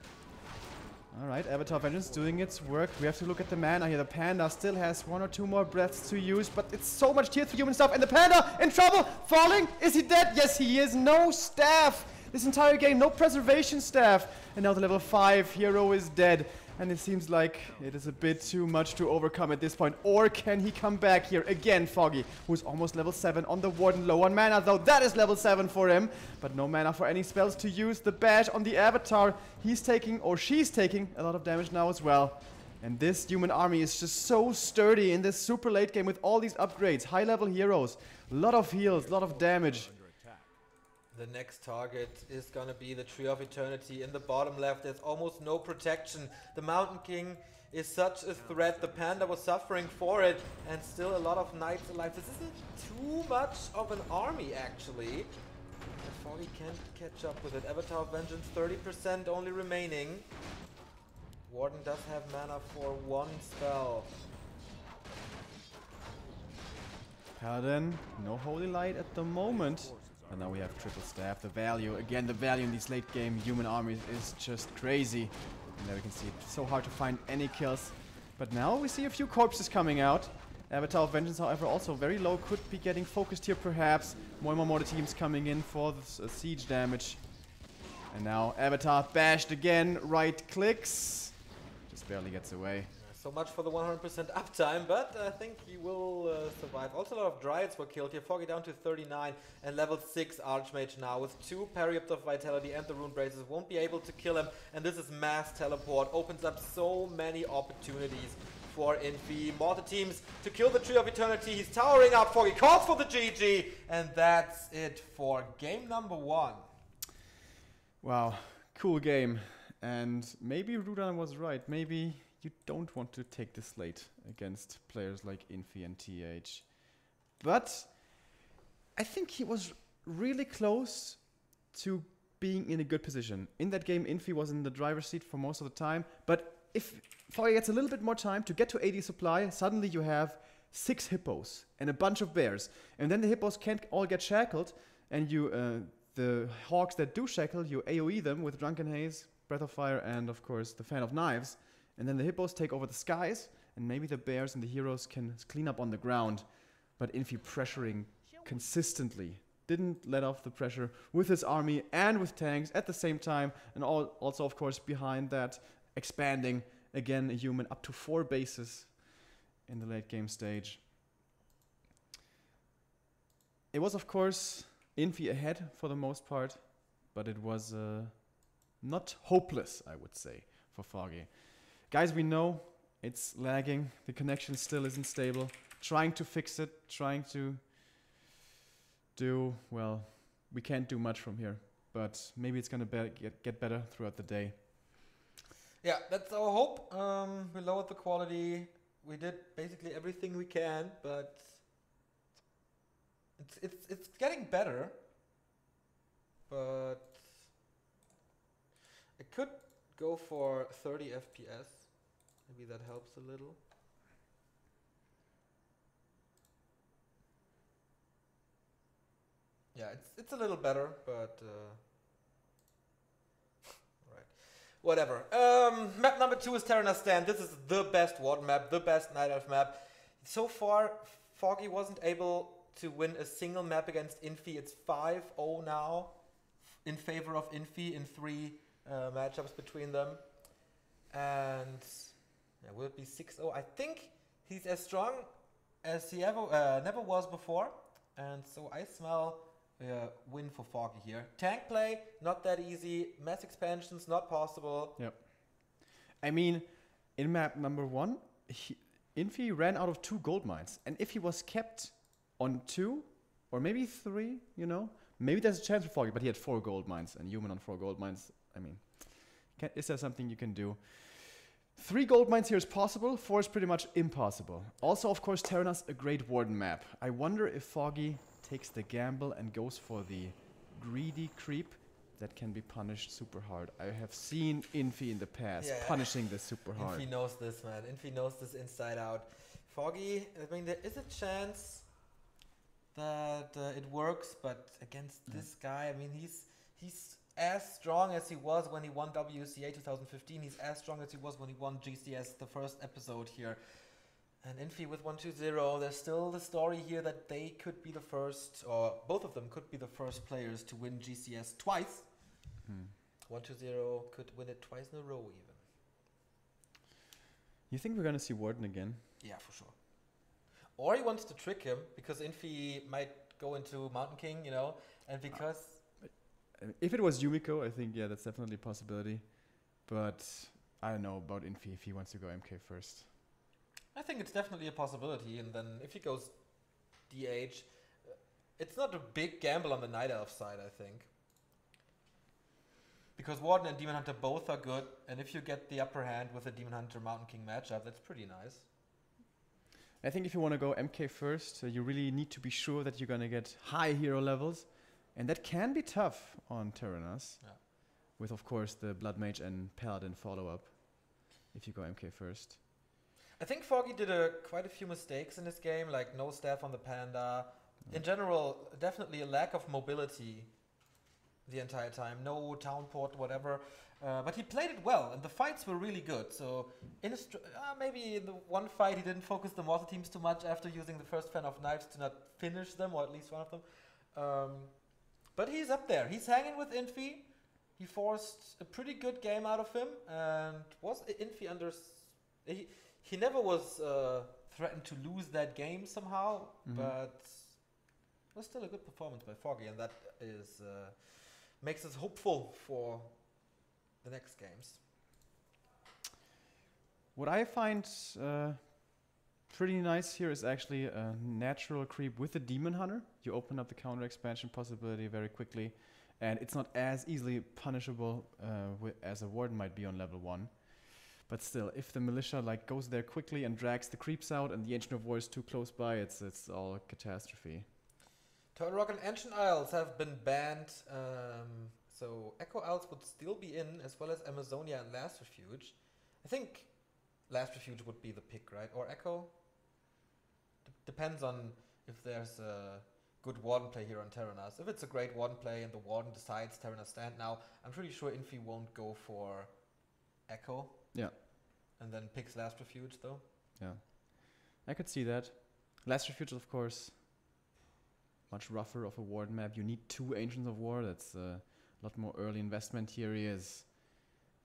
Alright, Avatar Vengeance doing its work. We have to look at the mana here. The Panda still has 1 or 2 more breaths to use, but it's so much tier 3 human stuff. And the Panda in trouble! Falling! Is he dead? Yes, he is. No staff! This entire game, no preservation staff. And now the level 5 hero is dead. And it seems like it is a bit too much to overcome at this point. Or can he come back here again, Foggy, who's almost level 7 on the Warden, low on mana, though that is level 7 for him. But no mana for any spells to use. The bash on the Avatar, he's taking, or she's taking, a lot of damage now as well. And this human army is just so sturdy in this super late game with all these upgrades. High level heroes, a lot of heals, a lot of damage. The next target is gonna be the Tree of Eternity. In the bottom left, there's almost no protection. The Mountain King is such a threat. The Panda was suffering for it, and still a lot of knights alive. This isn't too much of an army, actually. And Foggy can't catch up with it. Avatar of Vengeance, 30% only remaining. Warden does have mana for 1 spell. Paladin, no Holy Light at the moment. And now we have triple staff. The value, again, the value in these late game human armies is just crazy. And there we can see it's so hard to find any kills. But now we see a few corpses coming out. Avatar of Vengeance, however, also very low. Could be getting focused here perhaps. More and more mortar teams coming in for the siege damage. And now Avatar bashed again. Right clicks. Just barely gets away. So much for the 100% uptime, but I think he will survive. Also a lot of Dryads were killed here. Foggy down to 39 and level 6 Archmage now with 2 Periapt of Vitality and the Rune Braces. Won't be able to kill him, and this is mass teleport. Opens up so many opportunities for Infi. Mortar teams to kill the Tree of Eternity. He's towering up. Foggy calls for the GG, and that's it for game number 1. Wow, cool game. And maybe Rudan was right. Maybe you don't want to take this late against players like Infi and TH. But I think he was really close to being in a good position. In that game, Infi was in the driver's seat for most of the time. But if Foggy gets a little bit more time to get to 80 supply, suddenly you have 6 hippos and a bunch of bears. And then the hippos can't all get shackled. And you, the hawks that do shackle, you AoE them with Drunken Haze, Breath of Fire, and of course the Fan of Knives. And then the hippos take over the skies, and maybe the bears and the heroes can clean up on the ground. But Infi pressuring consistently, didn't let off the pressure with his army and with tanks at the same time. And also, of course, behind that, expanding again a human up to 4 bases in the late game stage. It was, of course, Infi ahead for the most part, but it was not hopeless, I would say, for Foggy. Guys, we know it's lagging. The connection still isn't stable. Trying to fix it, trying to do, well, we can't do much from here. But maybe it's going to get better throughout the day. Yeah, that's our hope. We lowered the quality. We did basically everything we can, but it's getting better. But I could go for 30 FPS. Maybe that helps a little. Yeah, it's a little better, but right. Whatever. Map number 2 is Terranas Stand. This is the best Warden map, the best Night Elf map. So far, Foggy wasn't able to win a single map against Infi. It's 5-0 now in favor of Infi in 3 matchups between them. And yeah, will it be 6-0? I think he's as strong as he never was before. And so I smell a win for Foggy here. Tank play, not that easy. Mass expansions, not possible. Yep. I mean, in map number 1, Infi ran out of 2 gold mines. And if he was kept on 2, or maybe 3, you know, maybe there's a chance for Foggy, but he had 4 gold mines, and human on 4 gold mines. I mean, is there something you can do? 3 gold mines here is possible, 4 is pretty much impossible. Also, of course, Terranas a great Warden map. I wonder if Foggy takes the gamble and goes for the greedy creep that can be punished super hard. I have seen Infi in the past punishing this super hard. Infi knows this, man. Infi knows this inside out. Foggy, I mean, there is a chance that it works, but against this guy, I mean, he's as strong as he was when he won WCA 2015. He's as strong as he was when he won GCS, the first episode here. And Infi with 1-2-0, there's still the story here that they could be the first, or both of them could be the first players to win GCS twice. 1-2-0 could win it twice in a row even. You think we're going to see Warden again? Yeah, for sure. Or he wants to trick him, because Infi might go into Mountain King, you know, and because... If it was Yumiko, I think, yeah, that's definitely a possibility. But I don't know about Infi if he wants to go MK first. I think it's definitely a possibility, and then if he goes DH, it's not a big gamble on the Night Elf side, I think. Because Warden and Demon Hunter both are good, and if you get the upper hand with a Demon Hunter Mountain King matchup, that's pretty nice. I think if you want to go MK first, you really need to be sure that you're going to get high hero levels, and that can be tough on Terranas. Yeah. With, of course, the Blood Mage and Paladin follow-up, if you go MK first. I think Foggy did quite a few mistakes in this game, like no staff on the Panda. In general, definitely a lack of mobility the entire time. No town port, whatever. But he played it well, and the fights were really good. So maybe in the one fight he didn't focus the mortar teams too much after using the first fan of knives to not finish them, or at least one of them. But he's up there. He's hanging with Infi. He forced a pretty good game out of him, and was Infi under... He never was threatened to lose that game somehow, but it was still a good performance by Foggy, and that is makes us hopeful for the next games. What I find pretty nice here is actually a natural creep with the Demon Hunter. You open up the counter expansion possibility very quickly, and it's not as easily punishable as a Warden might be on level 1. But still, if the militia goes there quickly and drags the creeps out, and the Ancient of War is too close by, it's all catastrophe. Turtle Rock and Ancient Isles have been banned, so Echo Isles would still be in, as well as Amazonia and Last Refuge. I think Last Refuge would be the pick, right? Or Echo? Depends on if there's a good Warden play here on Terranas. If it's a great Warden play and the Warden decides Terranas stand now, I'm pretty sure Infi won't go for Echo. Yeah. And then picks Last Refuge, though. Yeah. I could see that. Last Refuge, of course, much rougher of a Warden map. You need 2 Ancients of War. That's a lot more early investment. Here he is.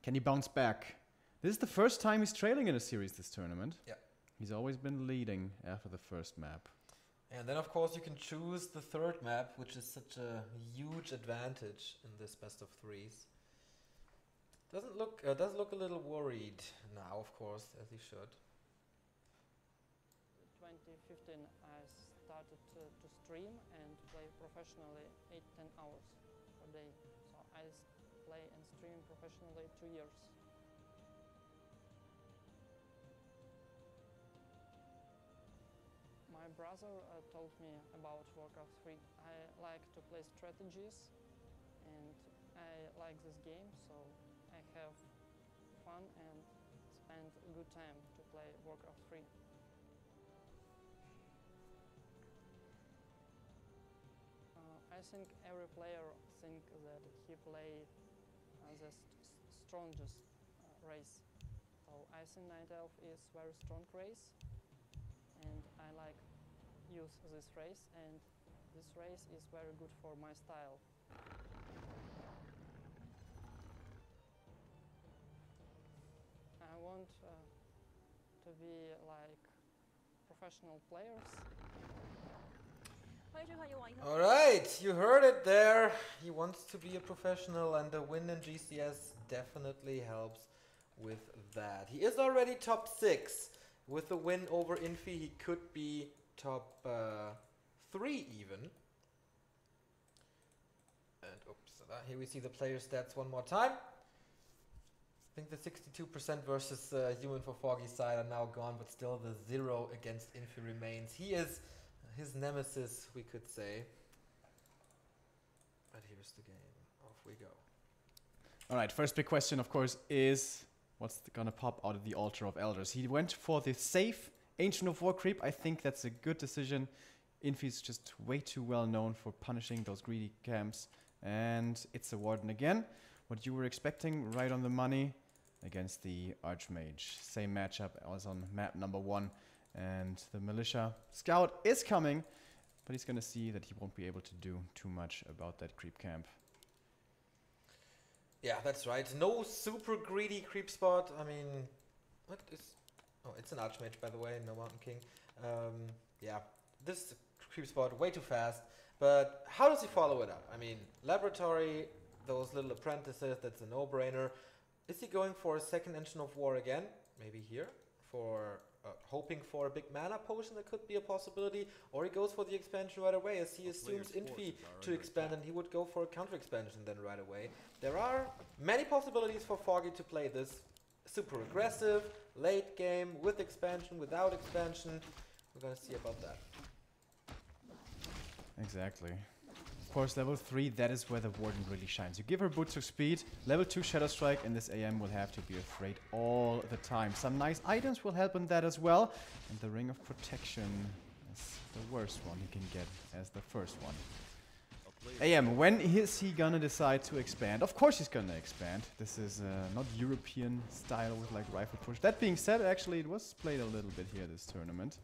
Can he bounce back? This is the first time he's trailing in a series this tournament. Yeah. He's always been leading after the first map. And then, of course, you can choose the third map, which is such a huge advantage in this best of 3s. Does look a little worried now, of course, as he should. 2015 I started to stream and play professionally 8-10 hours per day. So I play and stream professionally 2 years. My brother told me about Warcraft 3. I like to play strategies and I like this game, so I have fun and spend a good time to play Warcraft 3. I think every player thinks that he play the strongest race. So I think Night Elf is very strong race, and I like use this race, and this race is very good for my style. I want to be like professional players. All right, you heard it there. He wants to be a professional, and the win in GCS definitely helps with that. He is already top 6. With the win over Infi, he could be top 3 even. And oops, here we see the player stats one more time. I think the 62% versus human for Foggy's side are now gone, but still the 0 against Infi remains. He is his nemesis, we could say. But here's the game. Off we go. All right, first big question, of course, is what's gonna pop out of the Altar of Elders? He went for the safe Ancient of War creep. I think that's a good decision. Infi's just way too well known for punishing those greedy camps And it's a Warden again. What you were expecting, right on the money, against the Archmage. Same matchup as on map number 1. And the Militia Scout is coming, but he's gonna see that he won't be able to do too much about that creep camp. Yeah, that's right. No super greedy creep spot. I mean, what is... Oh, it's an Archmage, by the way, no Mountain King. Yeah, this creep spot, way too fast. But how does he follow it up? I mean, Laboratory, those little apprentices, that's a no-brainer. Is he going for a second Engine of War again? Maybe here? For hoping for a big mana potion, that could be a possibility. Or he goes for the expansion right away, as he assumes Infi to expand, and he would go for a counter-expansion then right away. There are many possibilities for Foggy to play this. Super aggressive, late game, with expansion, without expansion. We're gonna see about that. Exactly. Of course, level 3, that is where the Warden really shines. You give her boots of speed, level 2 Shadow Strike, and this AM will have to be afraid all the time. Some nice items will help in that as well. And the Ring of Protection is the worst one he can get as the first one. AM, when is he gonna decide to expand? Of course he's gonna expand. This is not European style with like rifle push. That being said, actually it was played a little bit here this tournament.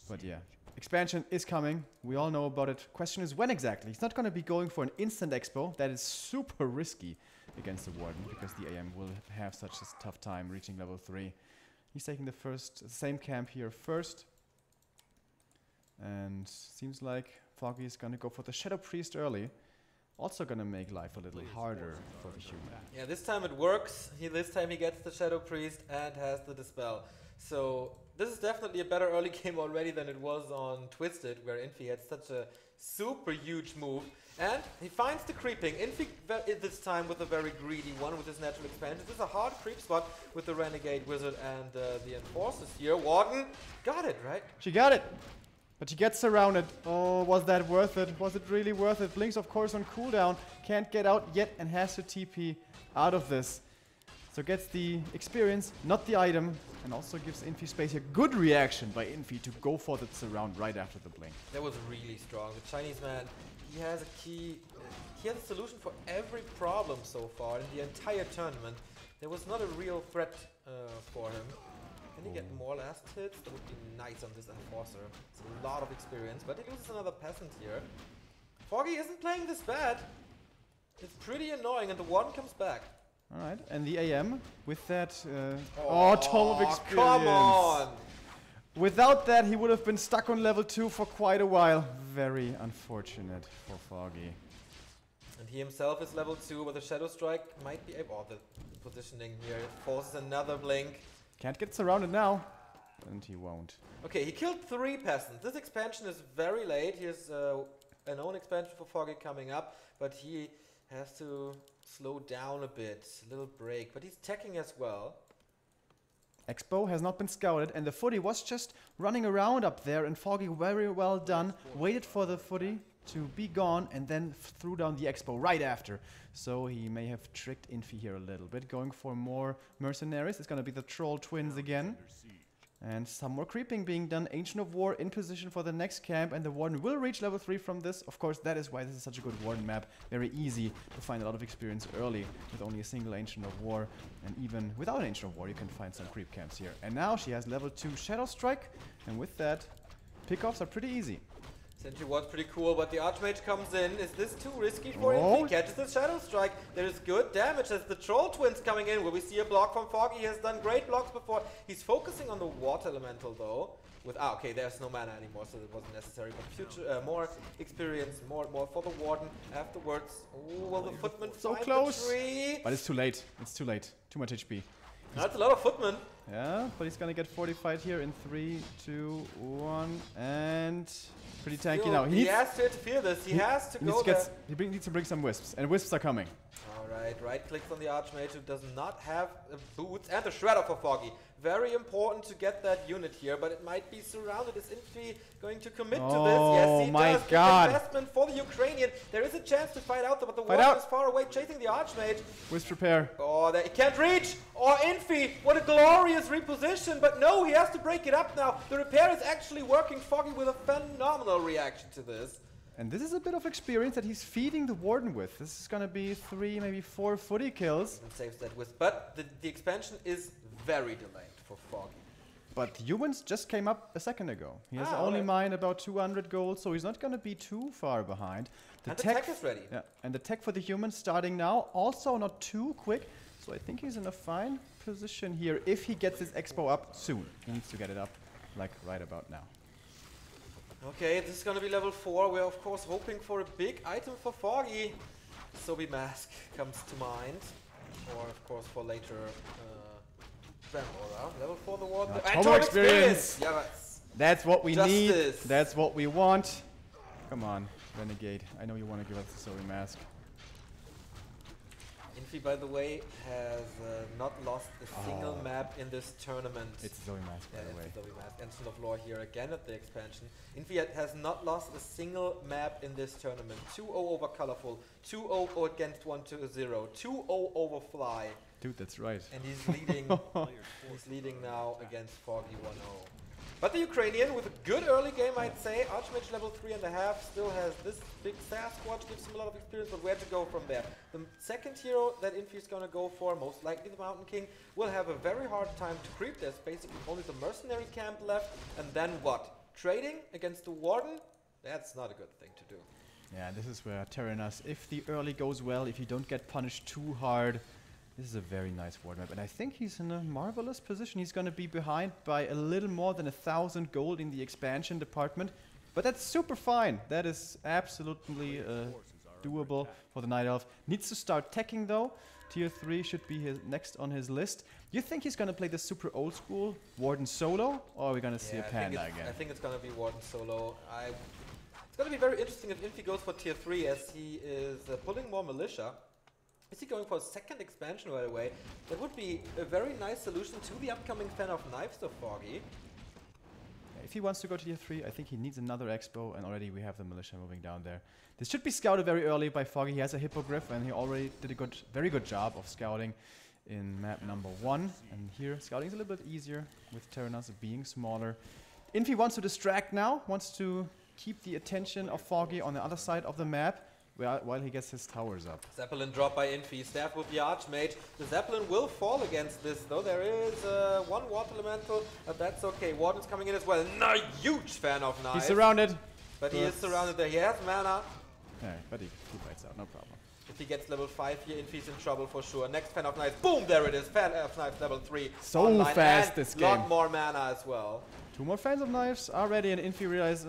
But yeah, expansion is coming. We all know about it. Question is when exactly? He's not gonna be going for an instant expo. That is super risky against the Warden because the AM will have such a tough time reaching level 3. He's taking the same camp here first. And seems like Foggy is gonna go for the Shadow Priest early. Also gonna make life a little harder for the human. Yeah, this time it works. This time he gets the Shadow Priest and has the Dispel. So this is definitely a better early game already than it was on Twisted, where Infi had such a super huge move. And he finds the creeping. Infi this time with a very greedy one with his natural expansion. This is a hard creep spot with the Renegade Wizard and the Enforcers here. Warden got it, right? She got it! But she gets surrounded. Oh, was that worth it? Was it really worth it? Blinks, of course, on cooldown. Can't get out yet and has to TP out of this. So gets the experience, not the item. And also gives Infi space here. Good reaction by Infi to go for the surround right after the blink. That was really strong. The Chinese man, he has a key. He has a solution for every problem so far in the entire tournament. There was not a real threat for him. Can he get more last hits? That would be nice on this Enforcer. It's a lot of experience, but he loses another Peasant here. Foggy isn't playing this bad. It's pretty annoying, and the Warden comes back. Alright, and the AM with that... Tome of Experience. Come on! Without that, he would have been stuck on level 2 for quite a while. Very unfortunate for Foggy. And he himself is level 2, but the Shadow Strike might be able... Oh, the positioning here forces another blink. Can't get surrounded now. And he won't. Okay, he killed 3 Peasants. This expansion is very late. He has an own expansion for Foggy coming up, but he has to slow down a bit. A little break, but he's teching as well. Expo has not been scouted, and the footy was just running around up there, and Foggy, very well done, waited for the footy to be gone, and then threw down the Expo right after. So he may have tricked Infi here a little bit, going for more mercenaries. It's gonna be the Troll Twins again. And some more creeping being done. Ancient of War in position for the next camp, and the Warden will reach level 3 from this. Of course, that is why this is such a good Warden map. Very easy to find a lot of experience early with only a single Ancient of War. And even without Ancient of War, you can find some creep camps here. And now she has level 2 Shadow Strike, and with that, pickoffs are pretty easy. Sentry Ward's pretty cool, but the Archmage comes in. Is this too risky for him? He catches the Shadow Strike. There is good damage as the Troll Twins coming in. Will we see a block from Foggy? He has done great blocks before. He's focusing on the Water Elemental though. Okay, there's no mana anymore, so it wasn't necessary. But future, more experience, more for the Warden afterwards. Oh, will the Footman so find close? the tree? But it's too late. It's too late. Too much HP. That's a lot of Footmen. Yeah, but he's gonna get fortified here in 3, 2, 1, and pretty tanky now. He has to interfere this. He has to go there. He needs to bring some wisps, and wisps are coming. Alright, right clicks on the Archmage who does not have boots, and the Shredder for Foggy. Very important to get that unit here, but it might be surrounded. Is Infi going to commit to this? Yes, he my does. God. Big investment for the Ukrainian. There is a chance to fight out, but the Warden is far away chasing the Archmage. Wisp repair. Oh, he can't reach! Or Infi, what a glorious reposition, but no, he has to break it up now. The repair is actually working. Foggy with a phenomenal reaction to this. And this is a bit of experience that he's feeding the Warden with. This is gonna be 3, maybe 4 footy kills. And saves that with. But the expansion is very delayed for Foggy. But humans just came up a second ago. He has Ah, only alright. mined about 200 gold, so he's not gonna be too far behind. And the tech is ready. Yeah, and the tech for the humans starting now, also not too quick. So I think he's in a fine position here if he gets his expo up soon. He needs to get it up, like right about now. Okay, this is gonna be level 4. We're of course hoping for a big item for Foggy. Sobi Mask comes to mind. Or of course for later Aura. Level 4 the Warden. Atomic experience! Yeah, That's what we need. Justice. That's what we want. Come on, Renegade. I know you want to give us the Sobi Mask. Infi, by the way, has not lost a single map in this tournament. It's a Sobi Mask, by the way. It's a Sobi Mask. Ancient of Lore here again at the expansion. Infi has not lost a single map in this tournament. 2-0 over Colorful, 2-0 against 1-0, 2-0 over Fly. Dude, that's right. And he's leading. He's leading now against Foggy 1-0. But the Ukrainian with a good early game, I'd say. Archmage level 3.5 still has this big Sasquatch, gives him a lot of experience, but where to go from there? The second hero that Infi is going to go for, most likely the Mountain King, will have a very hard time to creep. There's basically only the mercenary camp left. And then what? Trading against the Warden? That's not a good thing to do. Yeah, this is where Terranas, if the early goes well, if you don't get punished too hard, this is a very nice ward map. And I think he's in a marvelous position. He's going to be behind by a little more than 1,000 gold in the expansion department. But that's super fine. That is absolutely doable for the Night Elf. Needs to start teching though. Tier 3 should be his next on his list. You think he's going to play the super old school Warden solo? Or are we going to see a Panda again? I think it's going to be Warden solo. It's going to be very interesting if Infi goes for tier 3 as he is pulling more militia. Is he going for a second expansion right away? That would be a very nice solution to the upcoming Fan of Knives of Foggy. If he wants to go to tier 3, I think he needs another expo, and already we have the militia moving down there. This should be scouted very early by Foggy. He has a hippogriff, and he already did a very good job of scouting in map number 1. And here, scouting is a little bit easier with Terranas being smaller. Infi wants to distract now, wants to keep the attention of Foggy on the other side of the map, while he gets his towers up. Zeppelin drop by Infi, staff with the Archmage. The Zeppelin will fall against this though. There is one Water Elemental, but that's okay. Warden's coming in as well. No, huge Fan of Knives. He's surrounded. But he is surrounded there. He has mana. Yeah, but he fights out, no problem. If he gets level 5 here, Infi's in trouble for sure. Next Fan of Knives, boom, there it is. Fan of Knives level 3. So online, fast and this lot game. more mana as well. 2 more Fans of Knives are ready, and Infi realized,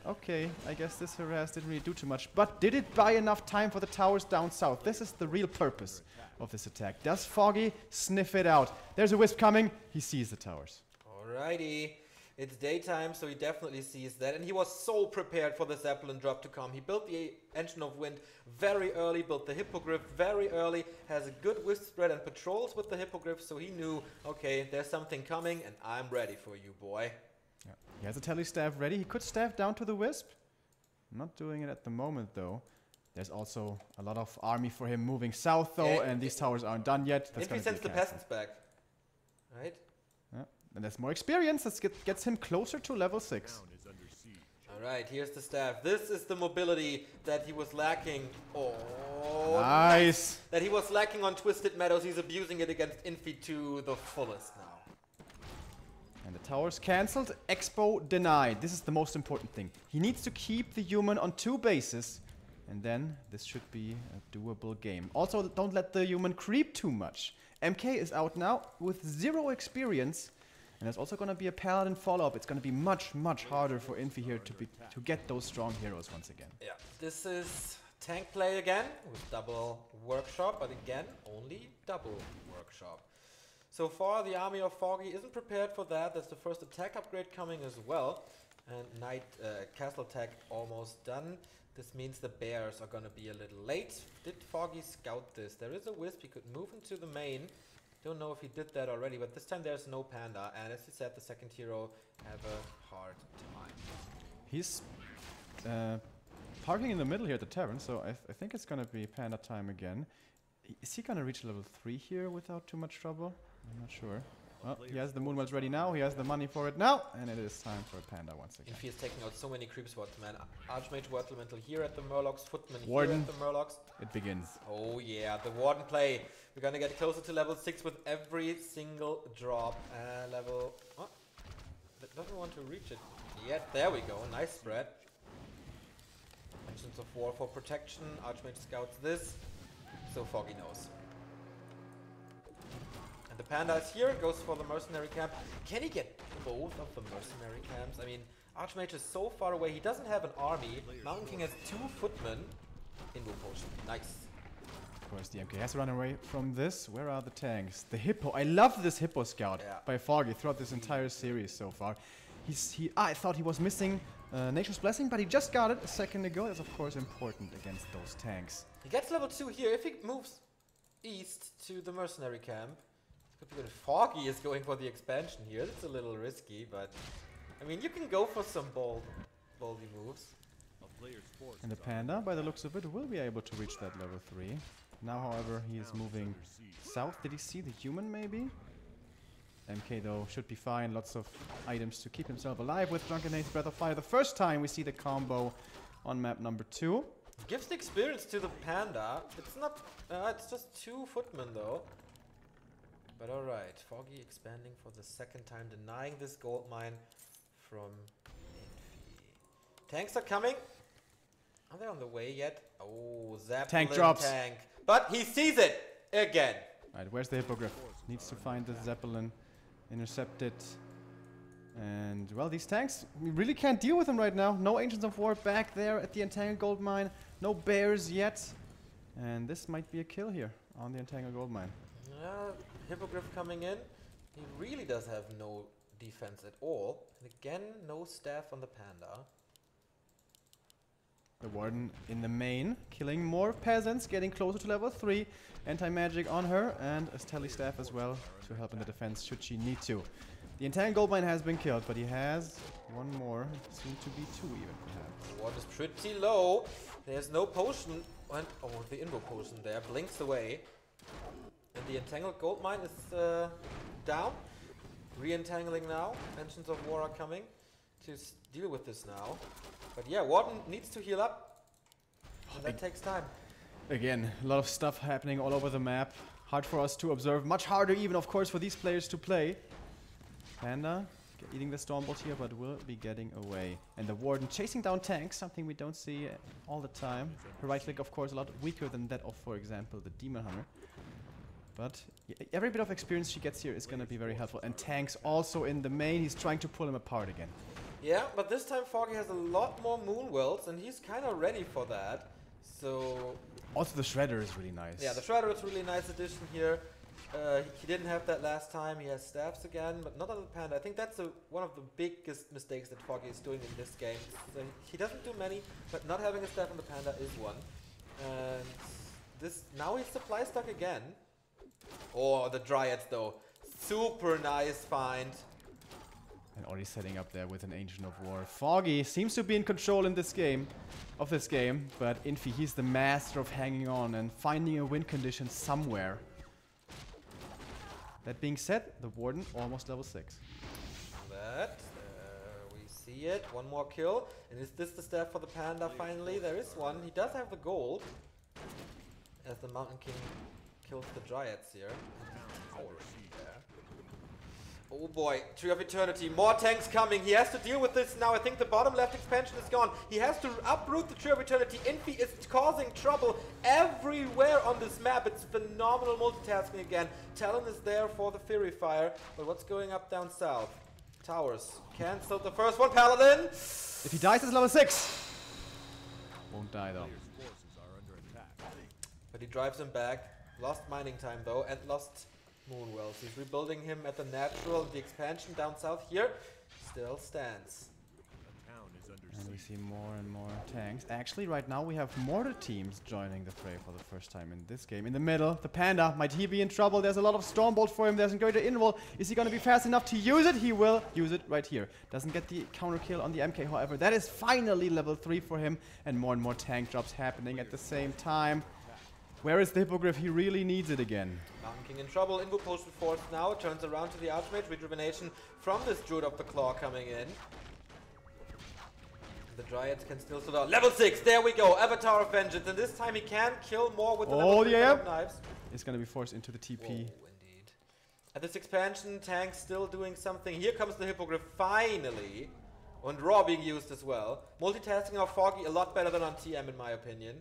okay, I guess this harass didn't really do too much. But did it buy enough time for the towers down south? This is the real purpose of this attack. Does Foggy sniff it out? There's a Wisp coming. He sees the towers. Alrighty. It's daytime, so he definitely sees that. And he was so prepared for the Zeppelin drop to come. He built the Engine of Wind very early, built the Hippogriff very early, has a good Wisp spread and patrols with the Hippogriff, so he knew, okay, there's something coming, and I'm ready for you, boy. Yeah. He has a tele staff ready. He could staff down to the Wisp. Not doing it at the moment, though. There's also a lot of army for him moving south, though, and these towers aren't done yet. Infi sends the peasants back, right? Yeah. And there's more experience. That gets him closer to level 6. Alright, here's the staff. This is the mobility that he was lacking. Oh, nice. That he was lacking on Twisted Meadows. He's abusing it against Infi to the fullest now. And the towers cancelled. Expo denied. This is the most important thing. He needs to keep the human on 2 bases. And then this should be a doable game. Also, don't let the human creep too much. MK is out now with 0 experience. And there's also going to be a Paladin follow-up. It's going to be much, much harder for Infi here to get those strong heroes once again. Yeah, this is tank play again with double workshop, but again, only double workshop. So far, the army of Foggy isn't prepared for that. That's the first attack upgrade coming as well. And castle attack almost done. This means the bears are going to be a little late. Did Foggy scout this? There is a Wisp. He could move into the main. Don't know if he did that already, but this time there's no Panda. And as he said, the second hero have a hard time. He's parking in the middle here at the tavern, so I think it's going to be Panda time again. Is he going to reach level 3 here without too much trouble? I'm not sure. Well, he has the Moonwells ready now, he has the money for it now, and it is time for Panda once again. Infi is taking out so many creep spots, man. Archmage War Elemental here at the Murlocs, Footman Warden. here at the Murlocs. It begins. Oh yeah, the Warden play. We're gonna get closer to level 6 with every single drop. Level... Oh, that doesn't want to reach it yet. There we go, nice spread. Engines of War for protection, Archmage scouts this, so Foggy knows. And the Panda is here, goes for the mercenary camp. Can he get both of the mercenary camps? I mean, Archmage is so far away, he doesn't have an army. Mountain King has 2 footmen. Invo potion, nice. Of course, the MK has to run away from this. Where are the tanks? The Hippo. I love this Hippo scout by Foggy throughout this entire series so far. I thought he was missing Nature's Blessing, but he just got it a second ago. That's of course important against those tanks. He gets level 2 here. If he moves east to the mercenary camp, it could be good. Foggy is going for the expansion here. It's a little risky, but I mean, you can go for some boldy moves. And the Panda, by the looks of it, will be able to reach that level 3. Now, however, he is moving south. Did he see the human, maybe? MK, though, should be fine. Lots of items to keep himself alive with Drunken Hate's Breath of Fire. The first time we see the combo on map number 2. Gives the experience to the Panda. It's not... it's just 2 footmen, though. But alright, Foggy expanding for the second time, denying this gold mine from Infi. Tanks are coming. Are they on the way yet? Oh, Zeppelin tank drops. Tank. But he sees it again. Alright, where's the Hippogriff? Needs to find the Zeppelin. Intercept it. And, well, these tanks, we really can't deal with them right now. No Ancients of War back there at the Entangled Gold Mine. No bears yet. And this might be a kill here on the Entangled Gold Mine. Yeah, Hippogriff coming in. He really does have no defense at all. And again, no staff on the Panda. The Warden in the main, killing more peasants, getting closer to level 3. Anti-magic on her, and a Stelly staff as well to help in the defense should she need to. The Entangled Gold Mine has been killed, but he has one more. Soon to be 2 even, perhaps. The Warden is pretty low. There's no potion. And, oh, the Invo potion there blinks away. And the Entangled Gold Mine is down. Re-entangling now. Engines of War are coming to deal with this now. But yeah, Warden needs to heal up. And that takes time. Again, a lot of stuff happening all over the map. Hard for us to observe. Much harder even, of course, for these players to play. Panda eating the Stormbolt here, but will be getting away. And the Warden chasing down tanks, something we don't see all the time. Her right click, of course, a lot weaker than that of, for example, the Demon Hunter. But every bit of experience she gets here is going to be very helpful. And tanks also in the main. He's trying to pull him apart again. Yeah, but this time Foggy has a lot more Moonwells, and he's kind of ready for that. So... Also, the Shredder is really nice. Yeah, the Shredder is a really nice addition here. He didn't have that last time. He has staffs again, but not on the Panda. I think that's one of the biggest mistakes that Foggy is doing in this game. So he doesn't do many, but not having a staff on the Panda is one. And this now he's supply stuck again. Oh, the Dryads though. Super nice find. And already setting up there with an Ancient of War. Foggy seems to be in control in this game, but Infi, he's the master of hanging on and finding a win condition somewhere. That being said, the Warden almost level 6. We see it. One more kill. And is this the staff for the Panda finally? There is one. He does have the gold. As the Mountain King kills the Dryads here. Oh boy, Tree of Eternity, more tanks coming. He has to deal with this now. I think the bottom left expansion is gone. He has to uproot the Tree of Eternity. Infi is causing trouble everywhere on this map. It's phenomenal multitasking again. Talon is there for the Fury Fire. But what's going up down south? Towers. Cancelled the first one, Paladin. If he dies, it's level 6. Won't die though. But he drives him back. Lost mining time though, and lost Moonwells. He's rebuilding him at the natural. The expansion down south here still stands. And we see more and more tanks. Actually, right now we have mortar teams joining the fray for the first time in this game. In the middle, the Panda. Might he be in trouble? There's a lot of Stormbolt for him. There's a greater invul. Is he going to be fast enough to use it? He will use it right here. Doesn't get the counter kill on the MK, however. That is finally level 3 for him. And more tank drops happening at the same time. Where is the Hippogriff? He really needs it again. Mountain King in trouble. Invo potion force now. Turns around to the Archmage. Rejuvenation from this Druid of the Claw coming in. The Dryads can still slow down. Level 6, there we go. Avatar of Vengeance. And this time he can kill more with the level 3 knives. It's going to be forced into the TP. Whoa, indeed. At this expansion, Tank still doing something. Here comes the Hippogriff finally. And Raw being used as well. Multitasking of Foggy a lot better than on TM in my opinion.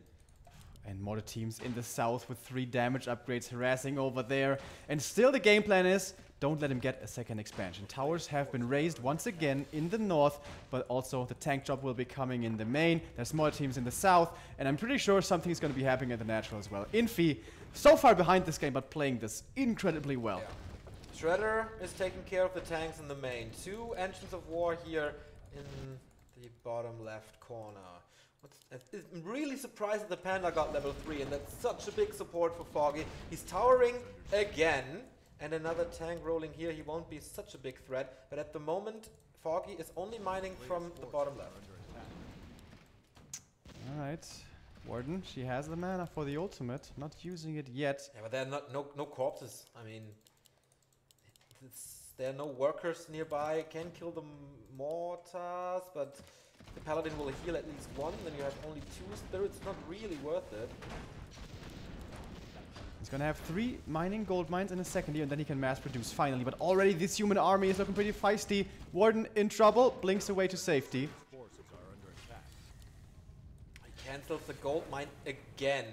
And more the teams in the south with 3 damage upgrades harassing over there. And still the game plan is, don't let him get a second expansion. Towers have been raised once again in the north, but also the tank job will be coming in the main. There's more teams in the south, and I'm pretty sure something's going to be happening at the natural as well. Infi, so far behind this game, but playing this incredibly well. Yeah. Shredder is taking care of the tanks in the main. 2 engines of war here in the bottom left corner. I'm really surprised that the Panda got level 3, and that's such a big support for Foggy. He's towering again, and another tank rolling here. He won't be such a big threat, but at the moment, Foggy is only mining from the bottom left. Alright, Warden, she has the mana for the ultimate, not using it yet. Yeah, but there are no corpses. I mean, there are no workers nearby. Can kill the mortars, but the Paladin will heal at least 1, then you have only 2 spirits, not really worth it. He's gonna have 3 mining gold mines in a second here, and then he can mass produce finally. But already this human army is looking pretty feisty. Warden in trouble, blinks away to safety. He cancels the gold mine again.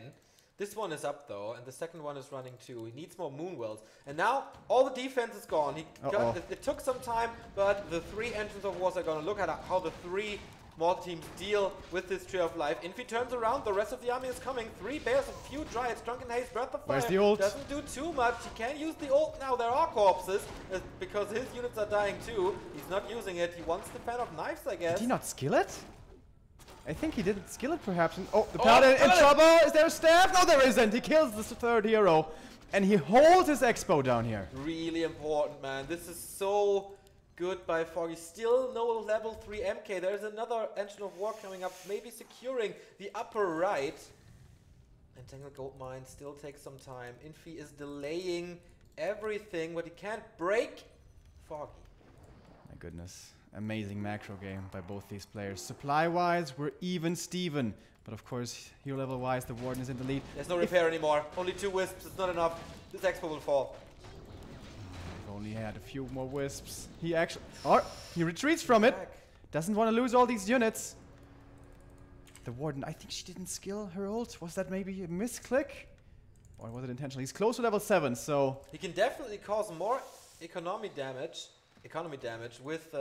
This one is up though, and the second one is running too. He needs more Moonwells. And now all the defense is gone. It took some time, but the 3 engines of wars are gonna look at how the 3 more teams deal with this Tree of Life. Infi turns around, the rest of the army is coming. 3 bears, a few Dryads, Drunken Haste, Breath of Fire. Where's the ult? Doesn't do too much. He can use the ult now. There are corpses, because his units are dying too. He's not using it. He wants the Fan of Knives, I guess. Did he not skill it? I think he didn't skill it perhaps. Oh, the Paladin in trouble! Is there a staff? No, there isn't! He kills the 3rd hero. And he holds his expo down here. Really important, man. This is so good by Foggy. Still no level 3 MK. There's another Engine of War coming up, maybe securing the upper right. Entangled Gold Mine still takes some time. Infi is delaying everything, but he can't break Foggy. My goodness. Amazing macro game by both these players. Supply-wise, we're even Steven. But of course, hero level-wise, the Warden is in the lead. There's no repair anymore. Only 2 wisps. It's not enough. This expo will fall. We've only had a few more wisps. He actually... Or he retreats from it. Doesn't want to lose all these units. The Warden, I think she didn't skill her ult. Was that maybe a misclick? Or was it intentional? He's close to level 7, so... He can definitely cause more economy damage with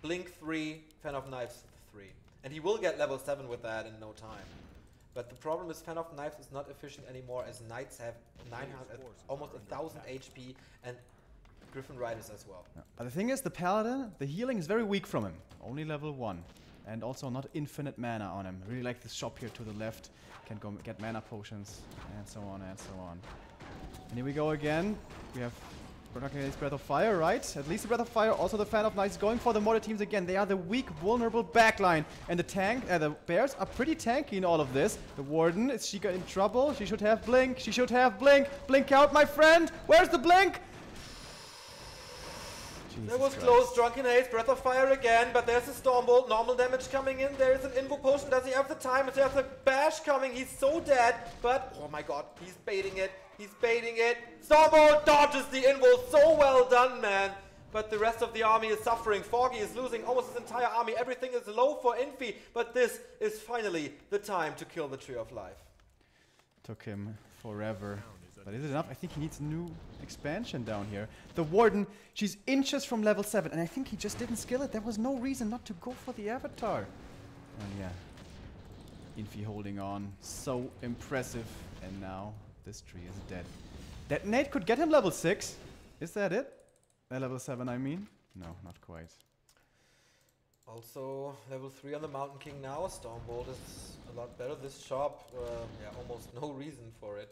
Blink 3, Fan of Knives 3. And he will get level 7 with that in no time. But the problem is Fan of Knives is not efficient anymore, as Knights have 900, almost 1000 HP, and Griffin Riders as well. Yeah. But the thing is, the Paladin, the healing is very weak from him. Only level 1. And also not infinite mana on him. Really like this shop here to the left. Can go get mana potions, and so on and so on. And here we go again. We have... We're not getting Breath of Fire, right? At least the Breath of Fire, also the Fan of Knights going for the mortar teams again. They are the weak, vulnerable backline. And the bears are pretty tanky in all of this. The Warden, is she in trouble? She should have Blink. She should have Blink. Blink out, my friend. Where's the Blink? That was close. Drunken Haste, Breath of Fire again, but there's a Stormbolt. Normal damage coming in. There is an Invo Potion. Does he have the time? There's a Bash coming. He's so dead, but oh my god, he's baiting it. He's baiting it. Stormbolt dodges the Invo. So well done, man. But the rest of the army is suffering. Foggy is losing almost his entire army. Everything is low for Infi, but this is finally the time to kill the Tree of Life. Took him forever. But is it enough? I think he needs a new expansion down here. The Warden, she's inches from level 7, and I think he just didn't skill it. There was no reason not to go for the Avatar. And yeah, Infi holding on. So impressive. And now this tree is dead. That nade could get him level 6. Is that it? Level 7, I mean? No, not quite. Also, level 3 on the Mountain King now. Stormbolt is a lot better. This shop, yeah, almost no reason for it.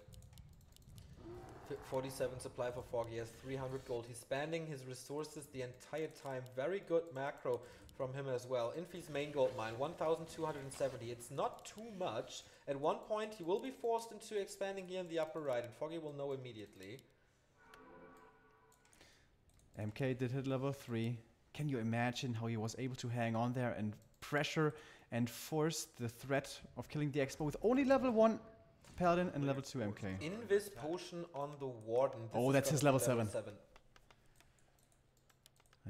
47 supply for Foggy. He has 300 gold. He's spending his resources the entire time. Very good macro from him as well. Infi's main gold mine, 1,270. It's not too much. At one point, he will be forced into expanding here in the upper right, and Foggy will know immediately. MK did hit level 3. Can you imagine how he was able to hang on there and pressure and force the threat of killing the Expo with only level 1 Paladin and level 2 MK? Invis potion on the Warden. Oh, that's his level 7.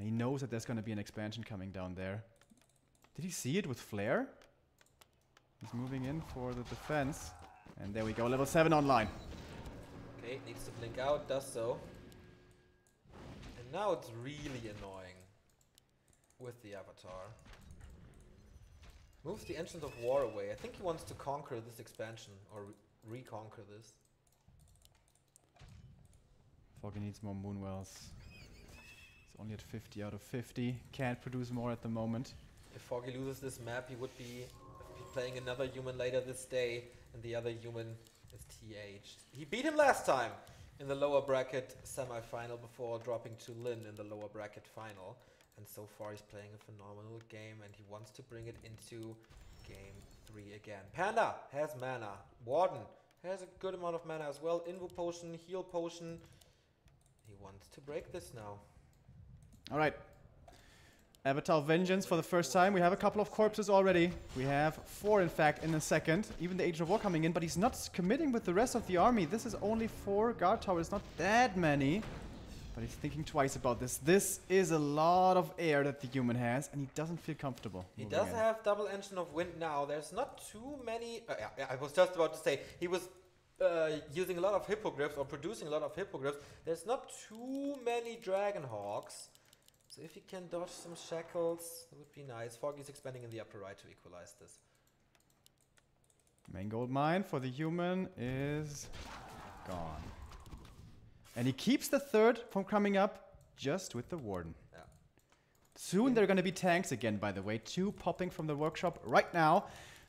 He knows that there's going to be an expansion coming down there. Did he see it with Flare? He's moving in for the defense. And there we go, level 7 online. Okay, needs to blink out, does so. And now it's really annoying with the Avatar. Moves the Entrance of War away. I think he wants to conquer this expansion, or reconquer this. Foggy needs more Moonwells. It's only at 50 out of 50. Can't produce more at the moment. If Foggy loses this map, he would be playing another human later this day, and the other human is TH'd. He beat him last time in the lower bracket semi-final before dropping to Lin in the lower bracket final. And so far he's playing a phenomenal game, and he wants to bring it into game 3 again. Panda has mana. Warden has a good amount of mana as well. Invo potion, heal potion. He wants to break this now. Alright. Avatar Vengeance for the first time. We have a couple of corpses already. We have 4 in fact in a second. Even the Age of War coming in, but he's not committing with the rest of the army. This is only 4 guard towers, not that many. But he's thinking twice about this. This is a lot of air that the human has, and he doesn't feel comfortable. He does have double engine of wind now. There's not too many... I was just about to say, he was using a lot of hippogriffs, or producing a lot of hippogriffs. There's not too many dragon hawks. So if he can dodge some shackles, that would be nice. Foggy's expanding in the upper right to equalize this. Main gold mine for the human is gone. And he keeps the third from coming up just with the Warden. Yeah. Soon there are going to be tanks again, by the way. 2 popping from the workshop right now.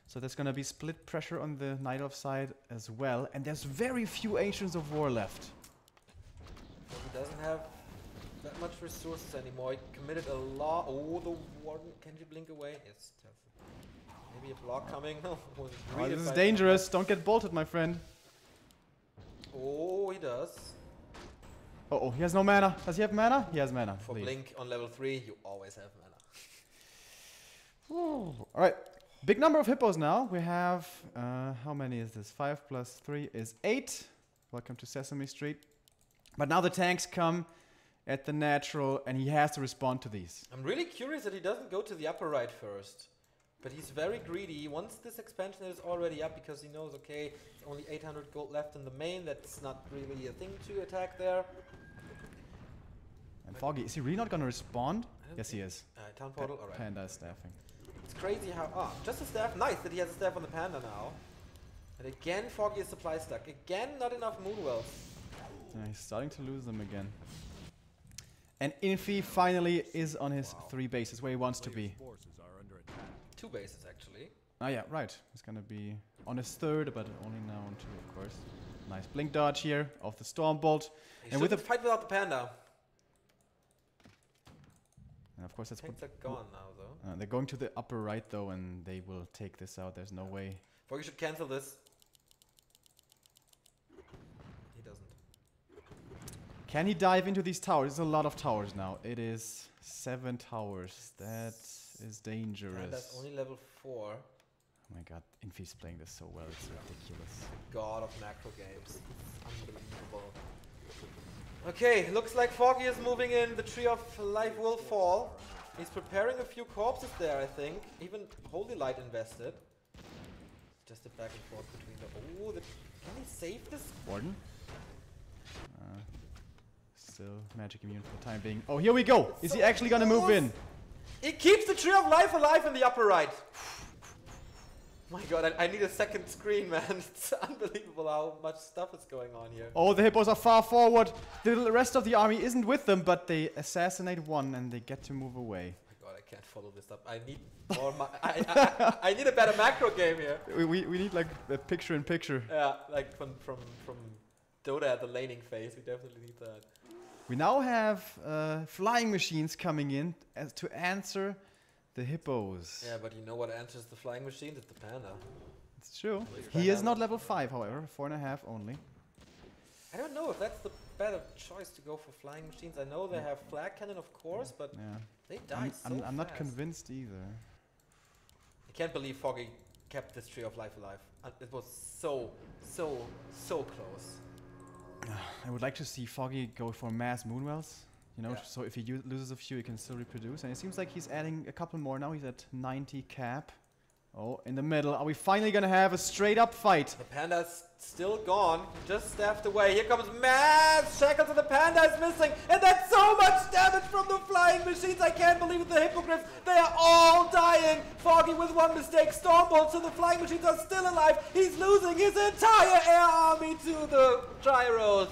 So there's going to be split pressure on the Night Elf side as well. And there's very few Ancients of War left. So he doesn't have that much resources anymore. He committed a lot. Oh, the Warden. Can you blink away? Yes. Maybe a block coming. Oh, this is dangerous. Don't get bolted, my friend. Oh, he does. Oh, he has no mana. Does he have mana? He has mana. For Blink on level 3, you always have mana. Alright. Big number of hippos now. We have, how many is this? 5 plus 3 is 8. Welcome to Sesame Street. But now the tanks come at the natural, and he has to respond to these. I'm really curious that he doesn't go to the upper right first. But he's very greedy. Once this expansion is already up, because he knows, okay, it's only 800 gold left in the main. That's not really a thing to attack there. And Foggy, is he really not going to respond? Yes, he is. Town portal, alright. Panda is staffing. It's crazy how... Ah, just a staff. Nice that he has a staff on the Panda now. And again, Foggy is supply stuck. Again, not enough Moonwells. Yeah, he's starting to lose them again. And Infi finally is on his 3 bases where he wants to be. 2 bases, actually. Ah, yeah, right. He's going to be on his 3rd, but only now on 2, of course. Nice blink dodge here of the Stormbolt. And with the fight without the Panda. And of course, that's Tanks are gone now, though. they're going to the upper right, though, and they will take this out. There's no way. Foggy should cancel this. He doesn't. Can he dive into these towers? There's a lot of towers now. It is 7 towers. That is dangerous. Panda's only level 4. Oh my god, Infi's playing this so well. It's ridiculous. The god of macro games. Unbelievable. Okay, looks like Foggy is moving in. The Tree of Life will fall. He's preparing a few corpses there, I think. Even Holy Light invested. Just a back and forth between the... Oh, can he save this? Warden? Still magic immune for the time being. Oh, here we go! Is he actually gonna move in? He keeps the Tree of Life alive in the upper right. My god, I need a second screen, man. It's unbelievable how much stuff is going on here. Oh, the hippos are far forward. The rest of the army isn't with them, but they assassinate one and they get to move away. My god, I can't follow this up. I need more I need a better macro game here. We need like a picture in picture. Yeah, like from Dota at the laning phase. We definitely need that. We now have flying machines coming in to answer the hippos. Yeah, but you know what answers the flying machines? It's the panda. It's true. Please. He is not level 5, however. 4.5 only. I don't know if that's the better choice to go for flying machines. I know they have flag cannon, of course, but Yeah. they die I'm not fast. convinced either. I can't believe Foggy kept this Tree of Life alive. It was so close. I would like to see Foggy go for mass Moonwells. You know, Yeah. so if he loses a few, he can still reproduce. And it seems like he's adding a couple more now. He's at 90 cap. Oh, in the middle. Are we finally gonna have a straight up fight? The panda's still gone, just staffed away. Here comes mass shackles and the panda is missing. And that's so much damage from the flying machines. I can't believe it. The hippogriffs, they are all dying. Foggy with one mistake. Stormbolt, so the flying machines are still alive. He's losing his entire air army to the gyros.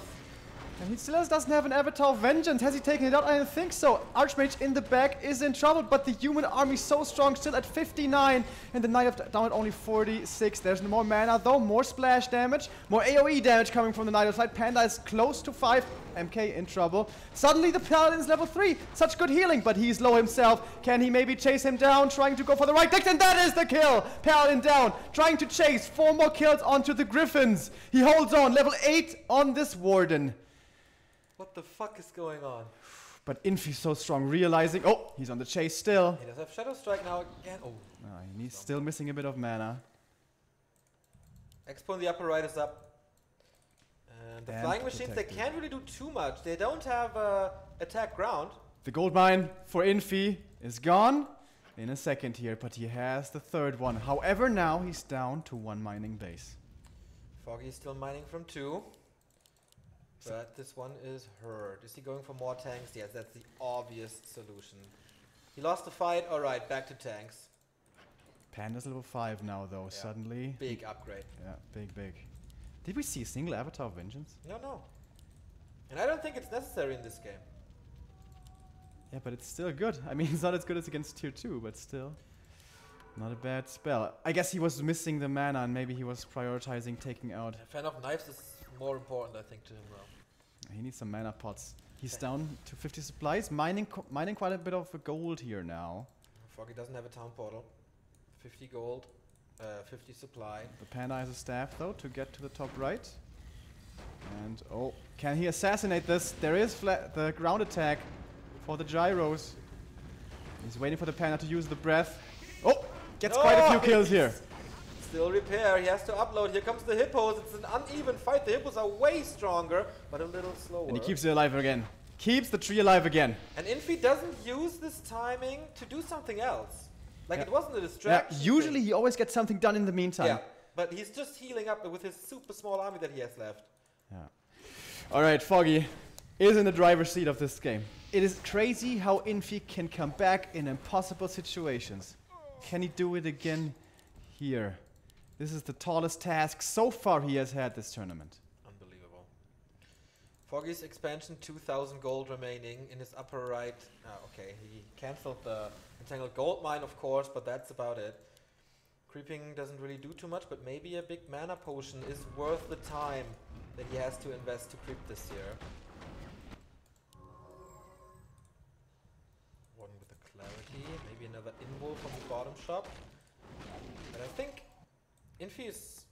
And he still doesn't have an Avatar of Vengeance. Has he taken it out? I don't think so. Archmage in the back is in trouble, but the human army so strong, still at 59. And the Knight down at only 46. There's no more mana, though. More splash damage. More AoE damage coming from the Knight of Light. Panda is close to 5. MK in trouble. Suddenly the Paladin's level 3. Such good healing, but he's low himself. Can he maybe chase him down? Trying to go for the right click, and that is the kill! Paladin down. Trying to chase. 4 more kills onto the Griffins. He holds on. Level 8 on this Warden. What the fuck is going on? But Infi's so strong, realizing... Oh, he's on the chase still. He does have Shadow Strike now again. Oh. He's still missing a bit of mana. Expo in the upper right is up. And the And flying machines, they protected. can't really do too much. They don't have attack ground. The gold mine for Infi is gone in a second here, but he has the third one. However, now he's down to 1 mining base. Foggy is still mining from 2. But this one is hurt. Is he going for more tanks? Yes, that's the obvious solution. He lost the fight. Alright, back to tanks. Panda's level 5 now, though, Yeah. suddenly. Big upgrade. Yeah, big. Did we see a single Avatar of Vengeance? No. And I don't think it's necessary in this game. Yeah, but it's still good. I mean, it's not as good as against tier 2, but still. Not a bad spell. I guess he was missing the mana, and maybe he was prioritizing taking out. A fan of knives is more important, I think, to him now. He needs some mana pots. He's down to 50 supplies, mining quite a bit of gold here now. Foggy doesn't have a town portal. 50 gold, 50 supply. The Panda has a staff, though, to get to the top right. And, oh, can he assassinate this? There is the ground attack for the gyros. He's waiting for the Panda to use the breath. Oh, gets quite a few kills here. Still repair, he has to upload. Here comes the hippos. It's an uneven fight. The hippos are way stronger, but a little slower. And he keeps it alive again. Keeps the tree alive again. And Infi doesn't use this timing to do something else. Like, Yeah. it wasn't a Yeah, distraction. usually he always gets something done in the meantime. Yeah, but he's just healing up with his super small army that he has left. Yeah. Alright, Foggy is in the driver's seat of this game. It is crazy how Infi can come back in impossible situations. Can he do it again here? This is the tallest task so far he has had this tournament. Unbelievable. Foggy's expansion, 2,000 gold remaining in his upper right. Okay, he cancelled the entangled gold mine, of course, but that's about it. Creeping doesn't really do too much, but maybe a big mana potion is worth the time that he has to invest to creep this year. One with the clarity, maybe another invul from the bottom shop. But I think Infi is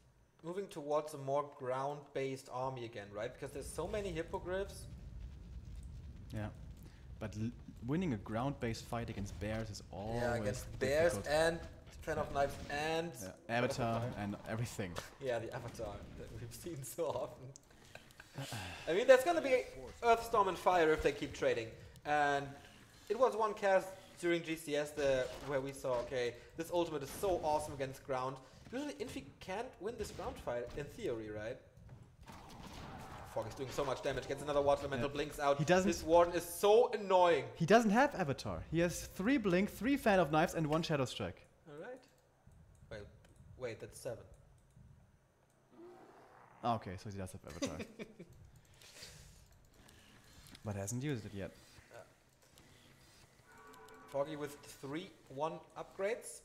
moving towards a more ground-based army again, right? Because there's so many hippogriffs. Yeah. But winning a ground-based fight against bears is always Against bears difficult. and Fan of Knives and Avatar and everything. yeah, the Avatar that we've seen so often. I mean, there's gonna be Earthstorm and Fire if they keep trading. And it was one cast during GCS where we saw, okay, this ultimate is so awesome against ground. Usually Infi can't win this ground fight, in theory, right? Foggy's doing so much damage, gets another Water Elemental, blinks out. He doesn't- This Warden is so annoying. He doesn't have Avatar. He has 3 Blink, 3 Fan of Knives, and 1 Shadow Strike. Alright. Wait, that's 7. Oh, okay, so he does have Avatar. But hasn't used it yet. Foggy with 3-1 upgrades.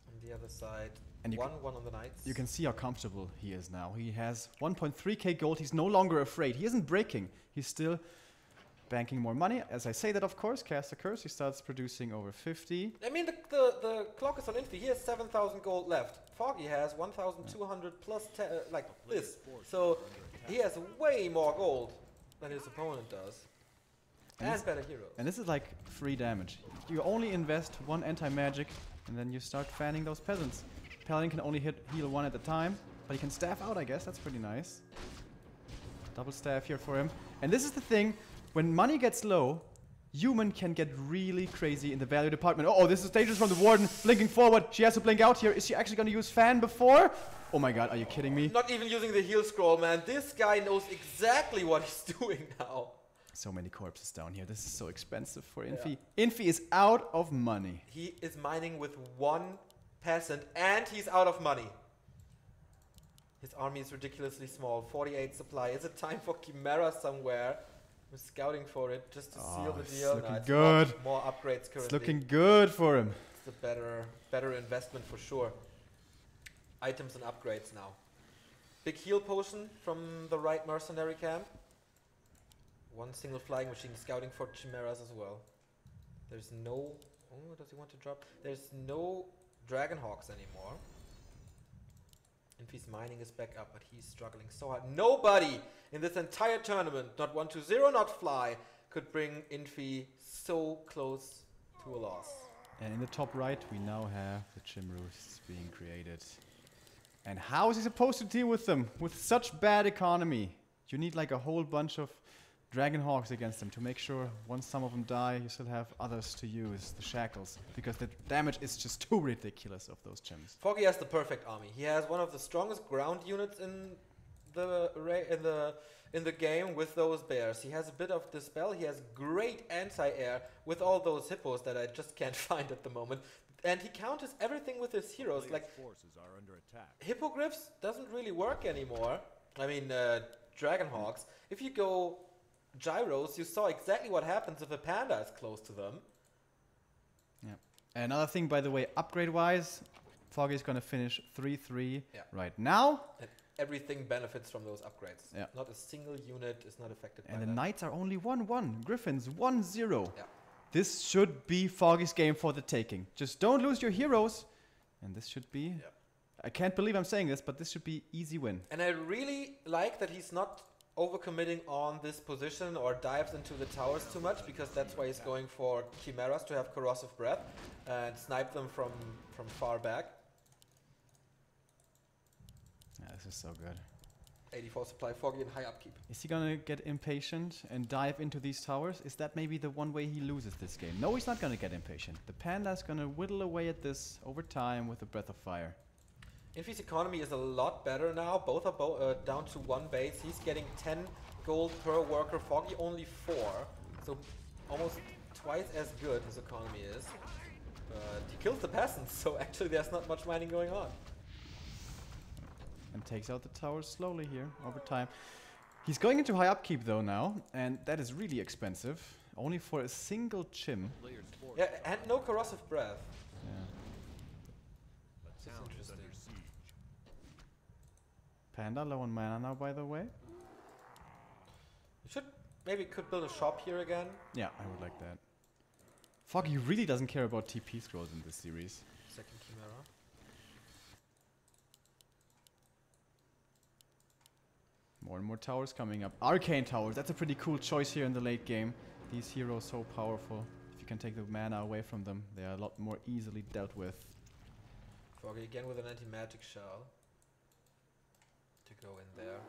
On the other side, And you one on the knights. You can see how comfortable he is now. He has 1.3k gold. He's no longer afraid. He isn't breaking. He's still banking more money. As I say that, of course, cast a curse. He starts producing over 50. I mean, the clock is on Infi. He has 7,000 gold left. Foggy has 1,200 plus like this. So he has way more gold than his opponent does. And better heroes. And this is like free damage. You only invest one anti-magic, and then you start fanning those peasants. Paladin can only heal one at a time, but he can staff out, I guess. That's pretty nice. Double staff here for him. And this is the thing. When money gets low, human can get really crazy in the value department. Oh, this is dangerous from the Warden. Blinking forward. She has to blink out here. Is she actually going to use fan before? Oh my god, are you kidding me? Not even using the heal scroll, man. This guy knows exactly what he's doing now. So many corpses down here. This is so expensive for Infi. Yeah. Infi is out of money. He is mining with one peasant and he's out of money. His army is ridiculously small. 48 supply. Is it time for Chimera somewhere? We're scouting for it just to seal the deal. It's looking good. More upgrades currently. It's looking good for him. It's a better investment for sure. Items and upgrades now. Big heal potion from the right mercenary camp. One single flying machine scouting for chimeras as well. There's no... Oh, does he want to drop? There's no Dragon Hawks anymore. Infi's mining is back up, but he's struggling so hard. Nobody in this entire tournament, not 1-2-0, not Fly, could bring Infi so close to a loss. And in the top right, we now have the Chim Roosts being created. And how is he supposed to deal with them? With such bad economy. You need like a whole bunch of Dragon Hawks against them to make sure once some of them die, you still have others to use, the shackles, because the damage is just too ridiculous of those Chims. Foggy has the perfect army. He has one of the strongest ground units in the game with those bears. He has a bit of dispel. He has great anti-air with all those hippos that I just can't find at the moment. And he counters everything with his heroes. Like forces are under attack. Hippogriffs doesn't really work anymore. I mean, Dragon Hawks. If you go gyros, you saw exactly what happens if a panda is close to them. Yeah. Another thing, by the way, upgrade-wise, Foggy is going to finish 3-3 right now. And everything benefits from those upgrades. Yeah. Not a single unit is not affected by that. And the Knights are only 1-1. Griffins 1-0. Yeah. This should be Foggy's game for the taking. Just don't lose your heroes. And this should be... Yeah. I can't believe I'm saying this, but this should be easy win. And I really like that he's not overcommitting on this position or dives into the towers too much, because that's why he's going for Chimeras to have corrosive breath and snipe them from far back. Yeah, this is so good. 84 supply, Foggy and high upkeep. Is he gonna get impatient and dive into these towers? Is that maybe the one way he loses this game? No, he's not gonna get impatient. The Panda's gonna whittle away at this over time with a breath of fire. Infi's economy is a lot better now. Both are down to one base. He's getting 10 gold per worker. Foggy only 4. So almost twice as good his economy is. But he kills the peasants, so actually there's not much mining going on. And takes out the towers slowly here over time. He's going into high upkeep though now, and that is really expensive. Only for a single chim. Yeah, and no corrosive breath. Yeah. Panda low on mana now, by the way. You could build a shop here again. Yeah, I would like that. Foggy really doesn't care about TP scrolls in this series. Second Chimera. More and more towers coming up. Arcane towers, that's a pretty cool choice here in the late game. These heroes so powerful. If you can take the mana away from them, they are a lot more easily dealt with. Foggy again with an anti-magic shell. To go in there.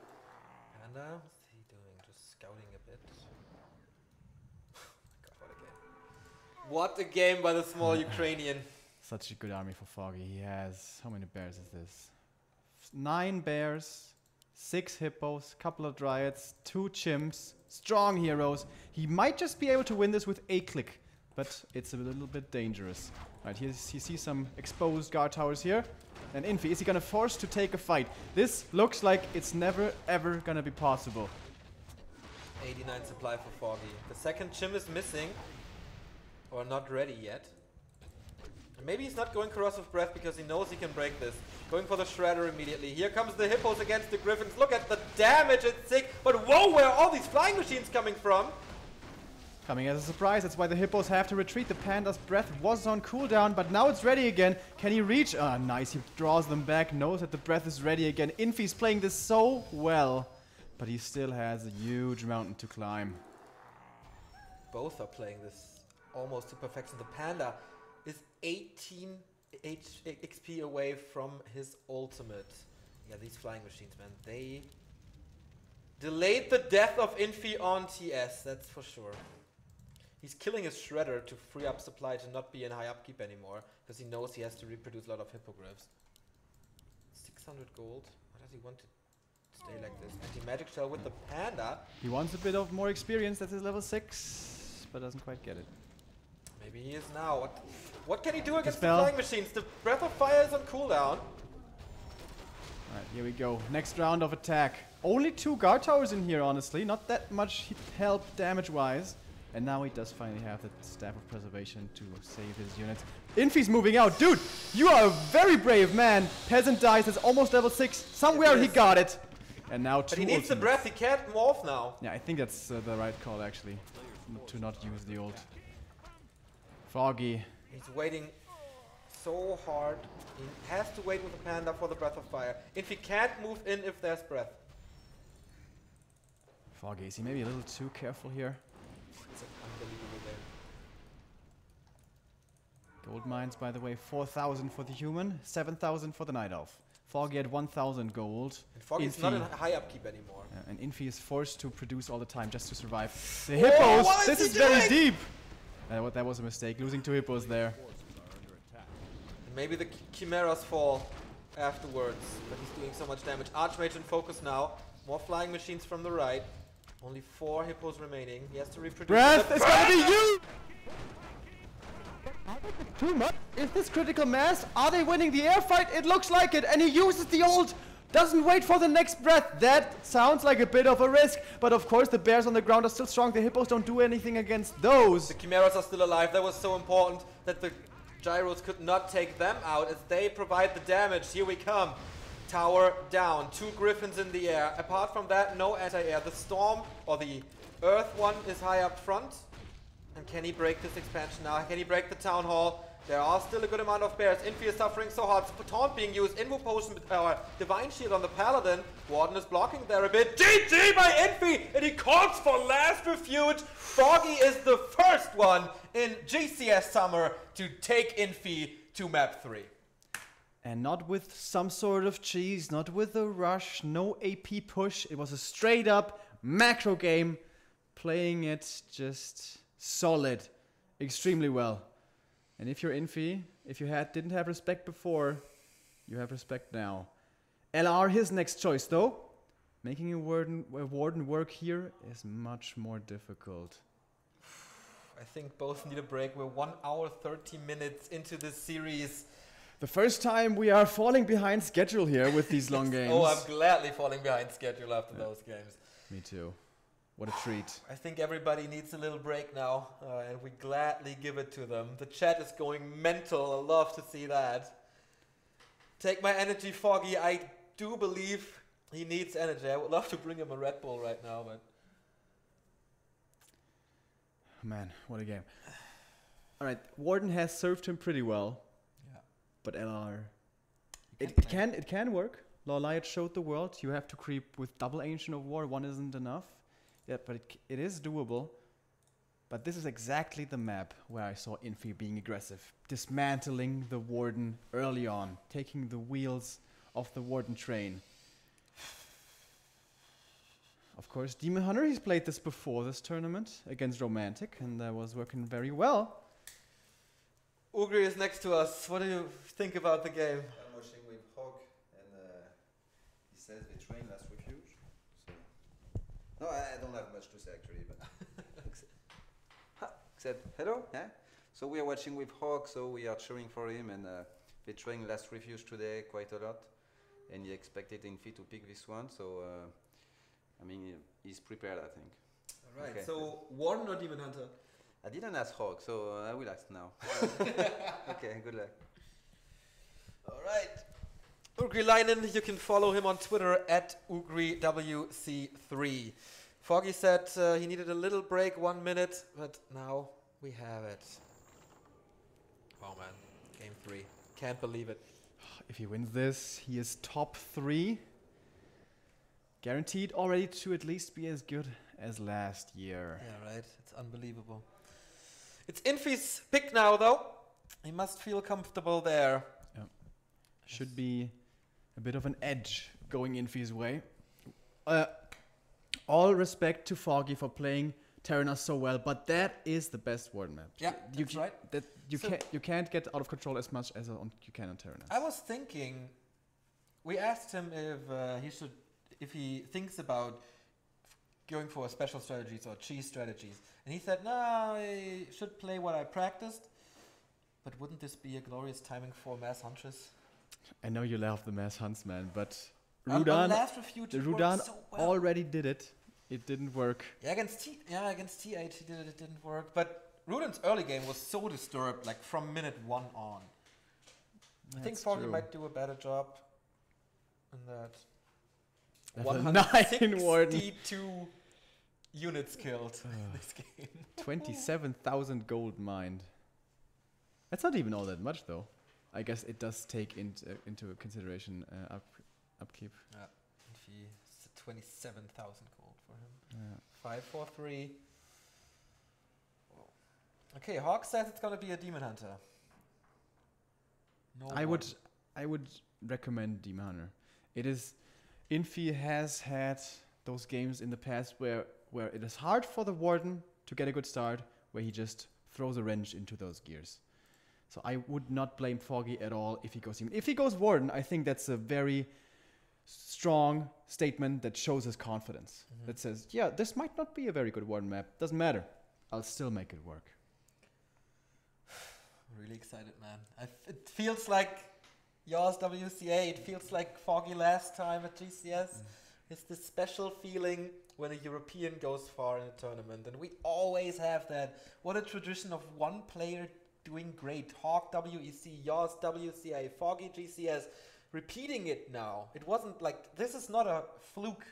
Panda, what's he doing? Just scouting a bit. Oh my god, what a game. What a game by the small Ukrainian. Such a good army for Foggy. He has, how many bears is this? 9 bears, 6 hippos, couple of dryads, 2 chimps, strong heroes. He might just be able to win this with a click, but it's a little bit dangerous. Right, here you see some exposed guard towers here. And Infi, is he gonna force to take a fight? This looks like it's never ever gonna be possible. 89 supply for Foggy. The second chim is missing. Or not ready yet. Maybe he's not going Corrosive Breath because he knows he can break this. Going for the Shredder immediately. Here comes the Hippos against the Griffins. Look at the damage, it's sick. But whoa, where are all these flying machines coming from? Coming as a surprise, that's why the Hippos have to retreat. The Panda's breath was on cooldown, but now it's ready again. Can he reach? Ah, nice, he draws them back, knows that the breath is ready again. Infi's playing this so well, but he still has a huge mountain to climb. Both are playing this almost to perfection. The Panda is 18 XP away from his ultimate. Yeah, these flying machines, man, they delayed the death of Infi on TS, that's for sure. He's killing his Shredder to free up supply to not be in high upkeep anymore, because he knows he has to reproduce a lot of Hippogriffs. 600 gold. Why does he want to stay like this? Anti-magic shell with the Panda. He wants a bit of more experience, that's his level 6, but doesn't quite get it. Maybe he is now. What can he do against the Dispel. flying machines? The Breath of Fire is on cooldown. Alright, here we go. Next round of attack. Only 2 guard towers in here, honestly. Not that much help damage-wise. And now he does finally have the Staff of Preservation to save his units. Infi's moving out. Dude, you are a very brave man. Peasant dies, that's almost level 6. Somewhere he got it. And now 2 But he needs the ultimates. breath, he can't morph now. Yeah, I think that's the right call, actually. To not use the ult. Foggy. He's waiting so hard. He has to wait with the Panda for the Breath of Fire. If he can't move in if there's breath. Foggy, is he maybe a little too careful here? It's an unbelievable game. Gold mines, by the way, 4,000 for the human, 7,000 for the night elf. Foggy at 1,000 gold. And Foggy's not in high upkeep anymore. And Infi is forced to produce all the time just to survive. The Hippos! what This is is he very doing? deep! That was a mistake, losing 2 Hippos there. And maybe the Chimeras fall afterwards. But he's doing so much damage. Archmage in focus now. More flying machines from the right. Only 4 Hippos remaining. He has to reproduce. Breath is gonna be you! Too much? Is this critical mass? Are they winning the air fight? It looks like it, and he uses the ult! Doesn't wait for the next breath. That sounds like a bit of a risk, but of course the bears on the ground are still strong. The Hippos don't do anything against those. The Chimeras are still alive. That was so important that the Gyros could not take them out as they provide the damage. Here we come. Tower down. 2 Griffins in the air. Apart from that, no anti-air. The Storm, or the Earth one, is high up front. And can he break this expansion now? Can he break the Town Hall? There are still a good amount of bears. Infi is suffering so hard. Taunt being used. Invo Potion, Divine Shield on the Paladin. Warden is blocking there a bit. GG by Infi! And he calls for last refuge. Foggy is the first one in GCS Summer to take Infi to map 3. And not with some sort of cheese, not with a rush, no AP push. It was a straight up macro game. Playing it just solid. Extremely well. And if you're Infi, if you didn't have respect before, you have respect now. LR, his next choice though. Making a warden work here is much more difficult. I think both need a break. We're 1 hour 30 minutes into this series. The first time we are falling behind schedule here with these long games. Oh, I'm gladly falling behind schedule after those games. Me too. What a treat. I think everybody needs a little break now, and we gladly give it to them. The chat is going mental. I love to see that. Take my energy, Foggy. I do believe he needs energy. I would love to bring him a Red Bull right now, but... Man, what a game. Alright, Warden has served him pretty well. Yeah. But LR... It can work. Lawliot showed the world. You have to creep with double Ancient of War. 1 isn't enough. Yeah, but it is doable. But this is exactly the map where I saw Infi being aggressive. Dismantling the Warden early on. Taking the wheels off the Warden train. Of course, Demon Hunter, he's played this before this tournament against Romantic, and that was working very well. Ugri is next to us. What do you think about the game? I'm watching with Hog, and he says they train last refuge. So no, I don't have much to say actually, but except hello, yeah. So we are watching with Hog, so we are cheering for him, and they train last refuge today quite a lot, and he expected Infi to pick this one, so I mean he's prepared, I think. All right. Okay. So Warden or Demon Hunter? I didn't ask Hawk, so I will ask now. Okay, good luck. All right. Ugrilainen, you can follow him on Twitter at UgriWC3. Foggy said he needed a little break, 1 minute, but now we have it. Oh man, game 3. Can't believe it. If he wins this, he is top 3. Guaranteed already to at least be as good as last year. Yeah, right. It's unbelievable. It's Infi's pick now, though. He must feel comfortable there. Yeah. Should be a bit of an edge going Infi's way. All respect to Foggy for playing Terranos so well, but that is the best Warden map. Yeah, that's right. That you can't get out of control as much as you can on Terranos. I was thinking, we asked him if he thinks about going for special strategies or cheese strategies, and he said, "No, I should play what I practiced." But wouldn't this be a glorious timing for Mass Huntress? I know you love the Mass Hunts, man, but On Rudan last refuge, it worked Rudan so well. already did it. It didn't work. Yeah, against T8 he did it. It didn't work. But Rudan's early game was so disturbed, like from minute 1 on. I think Foggy might do a better job in that. Level 9 Warden. 162 units killed in this game. 27,000 gold mined. That's not even all that much, though. I guess it does take into consideration upkeep. Yeah, Infi 27,000 gold for him. Yeah. 543. Okay, Hawk says it's gonna be a Demon Hunter. No I Warden. would recommend Demon Hunter. It is Infi has had those games in the past where it is hard for the Warden to get a good start, where he just throws a wrench into those gears. So I would not blame Foggy at all if he goes Demon. If he goes Warden, I think that's a very strong statement that shows his confidence. That says, yeah, this might not be a very good Warden map. Doesn't matter. I'll still make it work. Really excited, man. It feels like yours WCA. It feels like Foggy last time at GCS. It's this special feeling when a European goes far in a tournament. And we always have that. What a tradition of one player doing great. Hawk WEC, yours WCA, Foggy GCS. Repeating it now. It wasn't like, this is not a fluke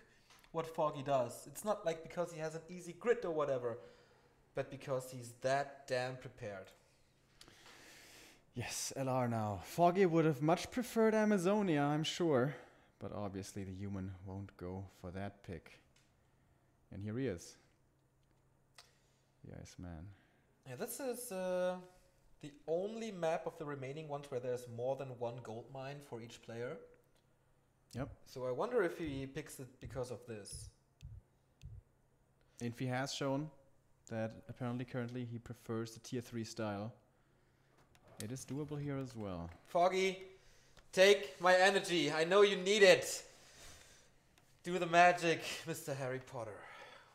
what Foggy does. It's not like because he has an easy grid or whatever, but because he's that damn prepared. Yes, LR now. Foggy would have much preferred Amazonia, I'm sure. But obviously the human won't go for that pick. And here he is. The Iceman. Yeah, this is the only map of the remaining ones where there's more than one gold mine for each player. Yep. So I wonder if he picks it because of this. Infi has shown that apparently currently he prefers the tier 3 style. It is doable here as well. Foggy, take my energy. I know you need it. Do the magic, Mr. Harry Potter.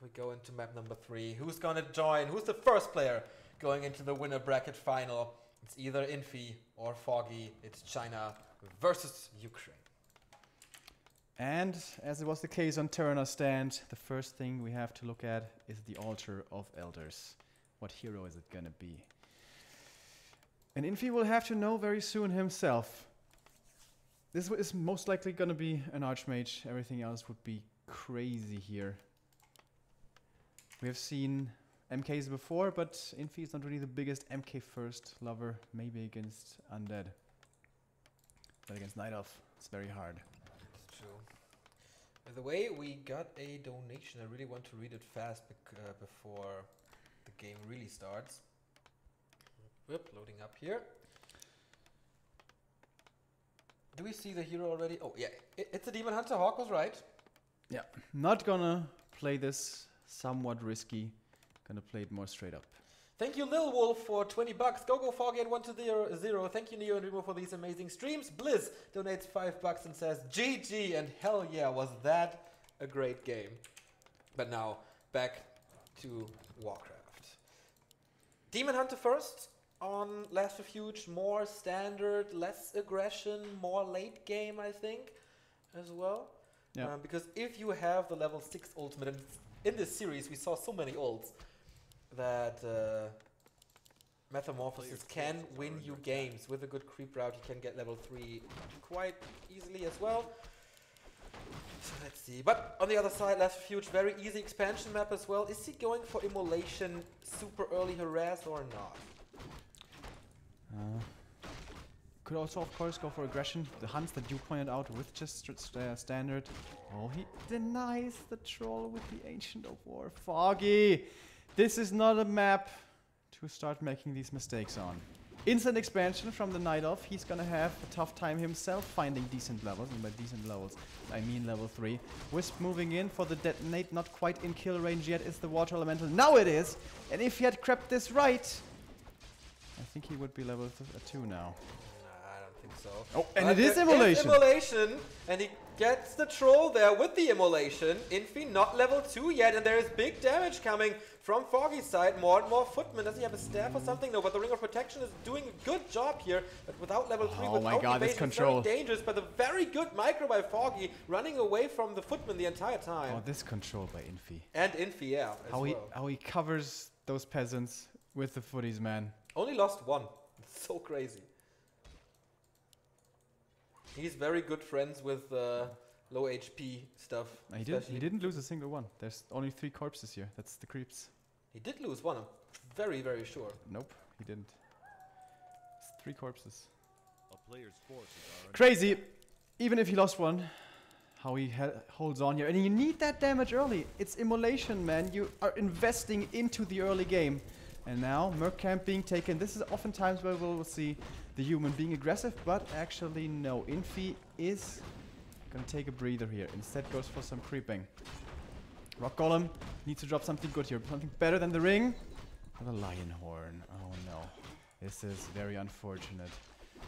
We go into map number 3. Who's gonna join? Who's the first player going into the winner bracket final? It's either Infi or Foggy. It's China versus Ukraine. And as it was the case on Terranos stand, the first thing we have to look at is the Altar of Elders. What hero is it gonna be? And Infi will have to know very soon himself. This is most likely gonna be an Archmage. Everything else would be crazy here. We have seen MKs before, but Infi is not really the biggest MK first lover. Maybe against Undead. But against Night Elf, it's very hard. It's true. By the way, we got a donation. I really want to read it fast before the game really starts. Whoop, loading up here. Do we see the hero already? Oh, yeah. It's a Demon Hunter. Hawk was right. Yeah. Not gonna play this somewhat risky. Gonna play it more straight up. Thank you, Lil Wolf, for 20 bucks. Go Foggy at 120. Thank you, Neo and Remo, for these amazing streams. Blizz donates 5 bucks and says, GG, and hell yeah, was that a great game. But now, back to Warcraft. Demon Hunter first. On Last Refuge, more standard, less aggression, more late game, I think, as well. Yeah. Because if you have the level 6 ultimate, and in this series we saw so many ults, that Metamorphosis can win you games. With a good creep route, you can get level 3 quite easily as well. So let's see. But on the other side, Last Refuge, very easy expansion map as well. Is he going for Immolation, super early harass or not? Could also, of course, go for aggression. The hunts that you pointed out with just standard. Oh, he denies the troll with the Ancient of War. Foggy! This is not a map to start making these mistakes on. Instant expansion from the Night Elf. He's gonna have a tough time himself finding decent levels. And by decent levels, I mean level 3. Wisp moving in for the detonate. Not quite in kill range yet. Is the Water Elemental. Now it is! And if he had crept this right, I think he would be level 2 now. So. Oh, and it is Immolation! Immolation, and he gets the troll there with the Immolation. Infi not level 2 yet, and there is big damage coming from Foggy's side. More and more footmen. Does he have a staff or something? No, but the Ring of Protection is doing a good job here. But without level 3, oh without my god, this evasion, control. it's very dangerous. But a very good micro by Foggy, running away from the footmen the entire time. Oh, this control by Infi. And Infi, yeah, How he covers those peasants with the footies, man. Only lost 1. It's so crazy. He's very good friends with low HP stuff. He didn't lose a single one. There's only 3 corpses here. That's the creeps. He did lose 1, I'm very, very sure. Nope, he didn't. It's 3 corpses. A player's forces are Crazy! Even if he lost 1, how he holds on here. And you need that damage early. It's Immolation, man. You are investing into the early game. And now, Merc Camp being taken. This is oftentimes where we'll see the human being aggressive, but actually no. Infi is gonna take a breather here. Instead goes for some creeping. Rock Golem needs to drop something good here. Something better than the ring. Or the Lion Horn. Oh no. This is very unfortunate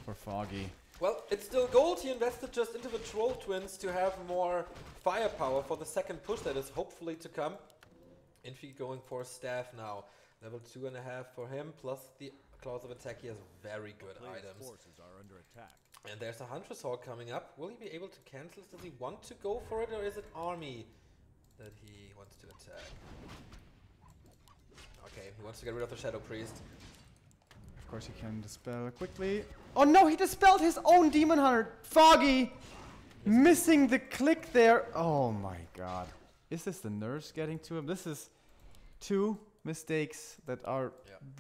for Foggy. Well, it's still gold. He invested just into the Troll Twins to have more firepower for the second push that is hopefully to come. Infi going for staff now. Level 2.5 for him, plus the Claws of Attack. He has very good items. forces are under attack. And there's a Huntress Hawk coming up. Will he be able to cancel? Does he want to go for it, or is it Army that he wants to attack? Okay, he wants to get rid of the Shadow Priest. Of course he can dispel quickly. Oh no, he dispelled his own Demon Hunter! Foggy! Missing the click there. Oh my god. Is this the nurse getting to him? This is 2 mistakes that are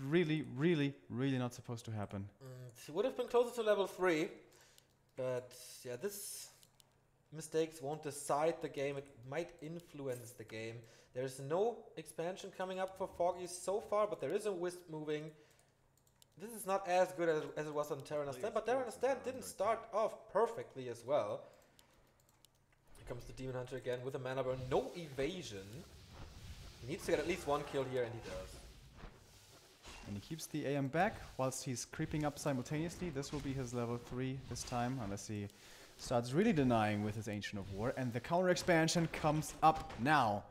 really, really, really not supposed to happen. He would have been closer to level 3, but yeah, this mistakes won't decide the game. It might influence the game. There's no expansion coming up for Foggy so far, but there is a Wisp moving. This is not as good as it was on Terran Stand, but Terran Stand didn't start off perfectly as well. Here comes the Demon Hunter again with a mana burn, no evasion. He needs to get at least 1 kill here, and he does. And he keeps the AM back whilst he's creeping up simultaneously. This will be his level 3 this time, unless he starts really denying with his Ancient of War. And the counter expansion comes up now.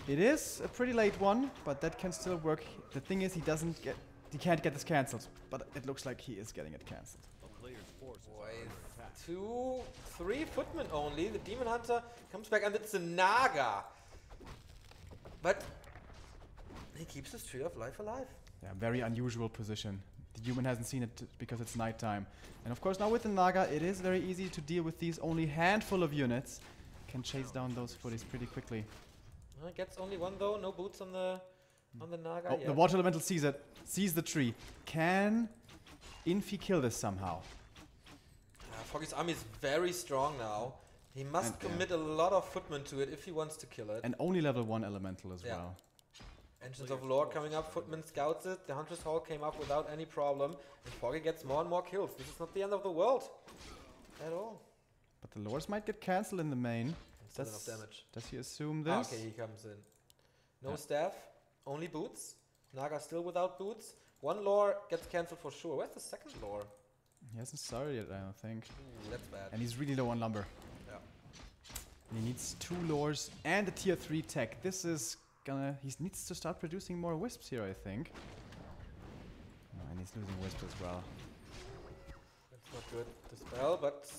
It is a pretty late one, but that can still work. The thing is, he can't get this cancelled, but it looks like he is getting it cancelled. A player's forces are Wait, under attack. 2, 3 footmen only. The Demon Hunter comes back, and it's a Naga. But he keeps his Tree of Life alive. Yeah, very unusual position. The human hasn't seen it because it's nighttime. And of course now with the Naga, it is very easy to deal with these only handful of units. Can chase down those footies pretty quickly. Gets only 1 though, no boots on the Naga. Oh, the Water Elemental sees it, sees the tree. Can Infi kill this somehow? Foggy's army is very strong now. He must commit a lot of footmen to it if he wants to kill it. And only level 1 elemental as well. Engines of Lore coming up, footmen scouts it. The Huntress Hall came up without any problem. And Foggy gets more and more kills. This is not the end of the world at all. But the Lores might get cancelled in the main. Still enough damage. Does he assume this? Okay, he comes in. No staff, only boots. Naga still without boots. 1 lore gets cancelled for sure. Where's the second lore? He hasn't started yet, I don't think. Ooh, that's bad. And he's really low on lumber. Yeah. And he needs 2 lores and a tier 3 tech. This is gonna... He needs to start producing more wisps here, I think. Oh, and he's losing wisps as well. That's not good to spell, but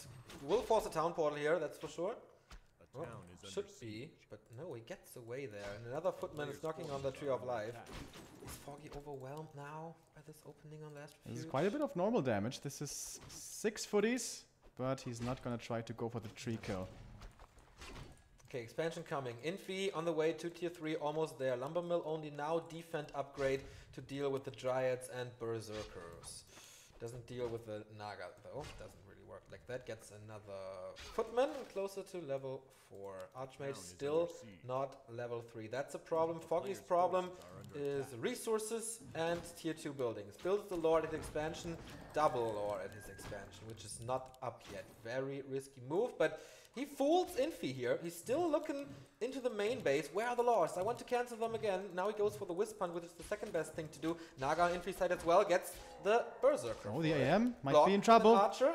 we'll force a town portal here, that's for sure. A Well, town is under should be, siege. but no, he gets away there. And another footman is knocking on the Tree of Life. Is Foggy overwhelmed now by this opening on last This is refuge? quite a bit of normal damage. This is 6 footies, but he's not gonna try to go for the tree kill. Okay, expansion coming. Infi on the way to tier 3, almost there. Lumbermill only now defend upgrade to deal with the Dryads and Berserkers. Doesn't deal with the Naga though. Doesn't really work like that. Gets another Footman closer to level 4. Archmage Town is still under siege. not level 3. That's a problem. The Foggy's player's problem forces are under is resources and tier 2 buildings. Builds the Lord at expansion, double Lord at his expansion, which is not up yet. Very risky move, but he fools Infi here. He's still looking into the main base. Where are the Lords? I want to cancel them again. Now he goes for the Wisp Hunt, which is the second best thing to do. Naga on Infi side as well gets the Berserker. Oh, the for it. AM might Block be in and trouble. Archer.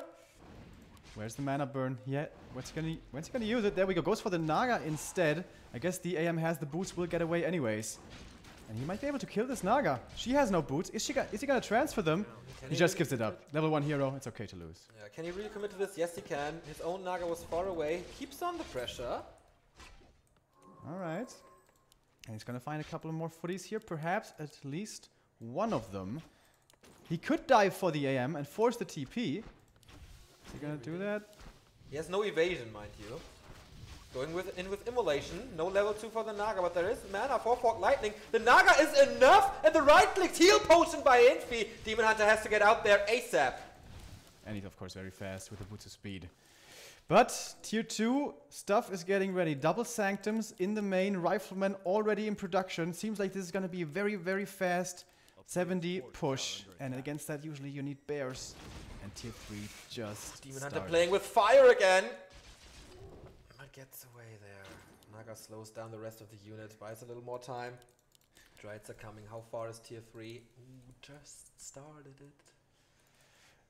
Where's the mana burn? Yeah, when's he gonna use it? There we go. Goes for the Naga instead. I guess the AM has the boots, will get away anyways. And he might be able to kill this Naga. She has no boots. Is he gonna transfer them? Can He just really gives it up. commit? Level 1 hero, it's okay to lose. Yeah, can he really commit to this? Yes, he can. His own Naga was far away. Keeps on the pressure. Alright. And he's gonna find a couple more footies here, perhaps at least one of them. He could dive for the AM and force the TP. Is he gonna do that? He has no evasion, mind you. Going in with Immolation. No level 2 for the Naga, but there is mana for Fog Lightning. The Naga is enough! And the right-clicked heal potion by Infi. Demon Hunter has to get out there ASAP. And he's of course very fast with the boots of speed. But tier 2 stuff is getting ready. Double Sanctums in the main. Rifleman already in production. Seems like this is gonna be a very, very fast 70 push. And against that usually you need bears. And tier 3 just Demon Hunter started. playing with fire again. But gets away there. Naga slows down the rest of the unit. Buys a little more time. Dryads are coming. How far is tier 3? Ooh, just started it.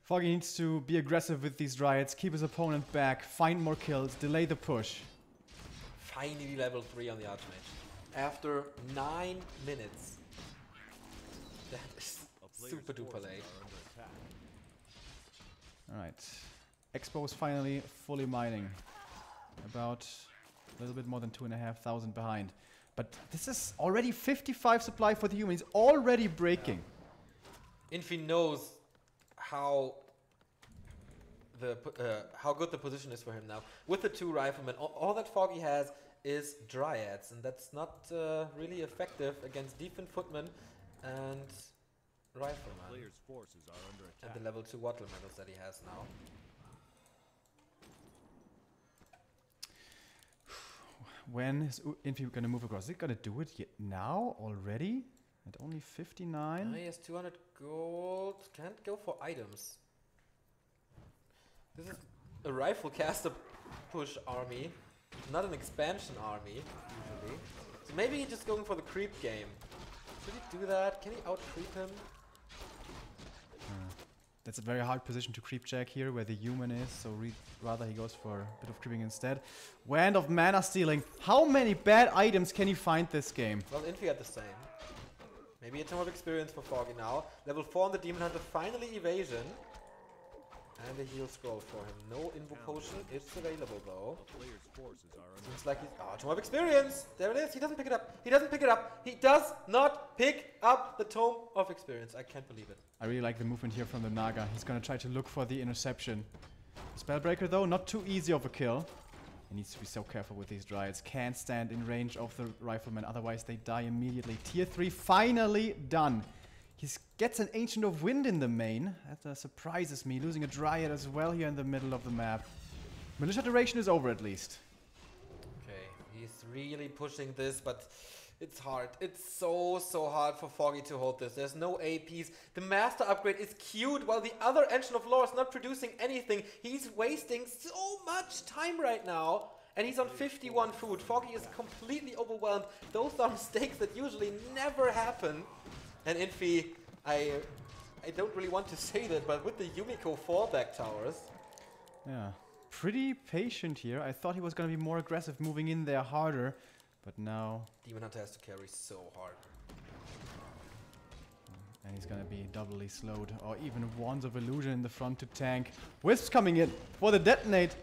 Foggy needs to be aggressive with these Dryads, keep his opponent back, find more kills, delay the push. Finally level 3 on the Archmage. After 9 minutes. That is A player's super duper forces late. are under attack. Alright. Expo is finally fully mining. About a little bit more than 2,500 behind. But this is already 55 supply for the human. He's already breaking. Infi knows how good the position is for him now. With the 2 riflemen, all that Foggy has is Dryads, and that's not really effective against Defend Footmen and Riflemen. Player's forces are under And attack. the level 2 Wattle medals that he has now. When is Infi gonna move across? Is he gonna do it yet now already? At only 59? He has 200 gold. Can't go for items. This is a rifle caster push army, not an expansion army, usually. So maybe he's just going for the creep game. Should he do that? Can he out-creep him? That's a very hard position to creep check here, where the human is, so rather he goes for a bit of creeping instead. Wand of mana stealing. How many bad items can you find this game? Well, Infi had the same. Maybe a ton of experience for Foggy now. Level 4 on the Demon Hunter, finally evasion. And a heal scroll for him. No invoke potion, it's available though. A player's forces are under Seems like he's... Oh, Tome of Experience! There it is, he doesn't pick it up. He doesn't pick it up. He does not pick up the Tome of Experience. I can't believe it. I really like the movement here from the Naga. He's gonna try to look for the interception. Spellbreaker though, not too easy of a kill. He needs to be so careful with these Dryads. Can't stand in range of the Riflemen, otherwise they die immediately. Tier 3 finally done. He gets an Ancient of Wind in the main. That surprises me. Losing a Dryad as well here in the middle of the map. Militia duration is over at least. Okay, he's really pushing this, but it's hard. It's so hard for Foggy to hold this. There's no APs. The Master upgrade is queued while the other Ancient of Lore is not producing anything. He's wasting so much time right now. And he's on 51 food. Foggy is completely overwhelmed. Those are mistakes that usually never happen. And Infi, I don't really want to say that, but with the Yumiko fallback towers. Yeah, pretty patient here. I thought he was going to be more aggressive, moving in there harder. But now... Demon Hunter has to carry so hard. And he's going to be doubly slowed. Or even Wands of Illusion in the front to tank. Wisps coming in for the detonate.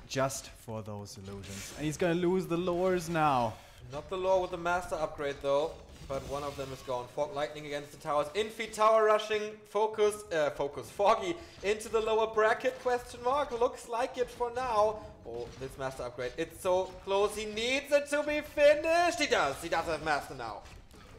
just for those illusions. And he's gonna lose the lures now. Not the lore with the master upgrade though, but one of them is gone. Fog lightning against the towers. Infi tower rushing. Foggy into the lower bracket, question mark. Looks like it for now. Oh, this master upgrade. It's so close. He needs it to be finished. He does. He does have master now.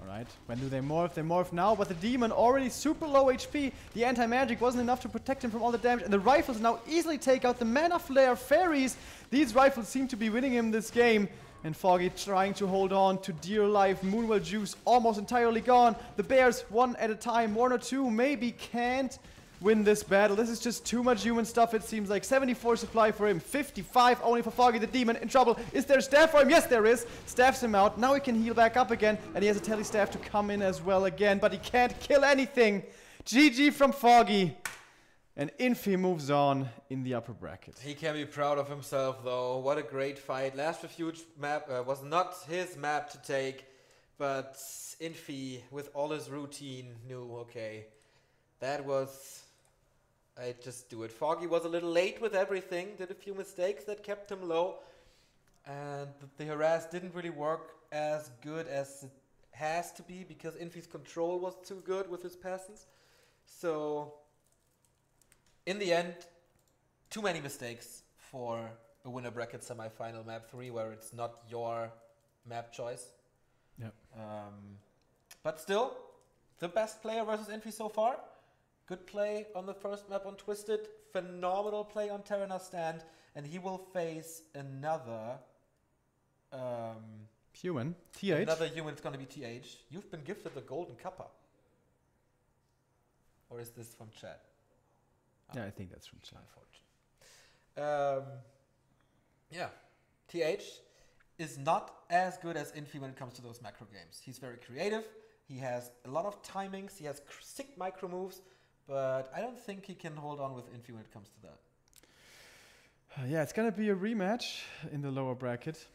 Alright, when do they morph? They morph now, but the demon already super low HP. The anti-magic wasn't enough to protect him from all the damage, and the rifles now easily take out the mana flare fairies. These rifles seem to be winning him this game. And Foggy trying to hold on to dear life. Moonwell juice almost entirely gone. The bears one at a time, one or two, maybe can't win this battle. This is just too much human stuff, it seems like. 74 supply for him, 55 only for Foggy the demon. In trouble. Is there a staff for him? Yes, there is. Staffs him out. Now he can heal back up again. And he has a tele staff to come in as well again. But he can't kill anything. GG from Foggy. And Infi moves on in the upper bracket. He can be proud of himself though. What a great fight. Last Refuge map was not his map to take, but Infi with all his routine knew, okay, that was, I just do it. Foggy was a little late with everything, did a few mistakes that kept him low, and the harass didn't really work as good as it has to be because Infi's control was too good with his peasants. So in the end, too many mistakes for a winner bracket semifinal map 3 where it's not your map choice. Yep. But still, the best player versus Infi so far. Good play on the first map on Twisted. Phenomenal play on Terranar Stand. And he will face another Human. TH. Another human. It's going to be TH. You've been gifted the golden kappa. Or is this from chat? Yeah, I think that's from chat. Unfortunate. Yeah, TH is not as good as Infi when it comes to those macro games. He's very creative. He has a lot of timings. He has sick micro moves, but I don't think he can hold on with Infi when it comes to that. Yeah, it's gonna be a rematch in the lower bracket.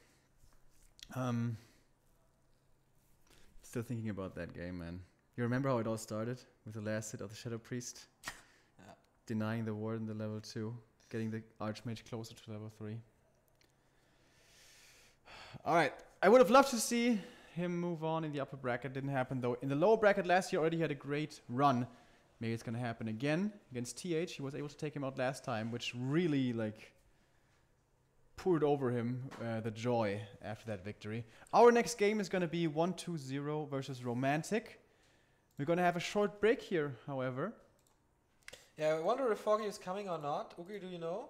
Still thinking about that game, man. You remember how it all started with the last hit of the Shadow Priest? Yeah. Denying the Warden the level 2, getting the Archmage closer to level 3. Alright, I would have loved to see him move on in the upper bracket. Didn't happen though. In the lower bracket last year already had a great run. Maybe it's gonna happen again against TH. He was able to take him out last time, which really like poured over him the joy after that victory. Our next game is gonna be 1-2-0 versus Romantic. We're gonna have a short break here, however. Yeah, I wonder if Foggy is coming or not. Ugi, do you know?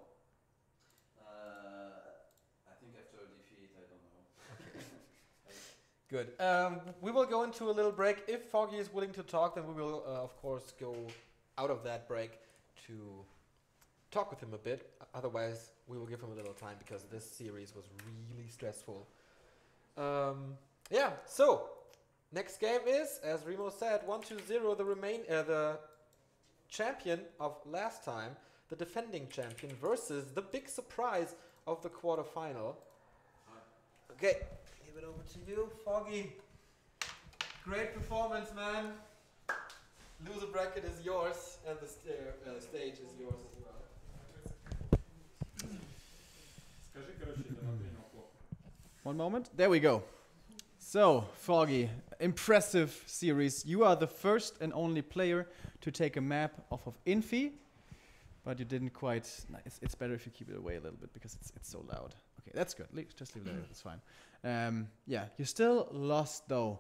I think after a defeat, I don't know. Good. We will go into a little break. If Foggy is willing to talk, then we will, of course, go out of that break to talk with him a bit. Otherwise, we will give him a little time because this series was really stressful. Yeah, so next game is, as Remo said, 1-2-0. The champion of last time, the defending champion, versus the big surprise of the quarterfinal. Okay, give it over to you, Foggy. Great performance, man. Loser bracket is yours, and the stage is yours as well. One moment. There we go. So, Foggy, impressive series. You are the first and only player to take a map off of Infi, but you didn't quite. It's better if you keep it away a little bit because it's so loud. Okay, that's good. Just leave it there. That's fine. Yeah, you still lost though.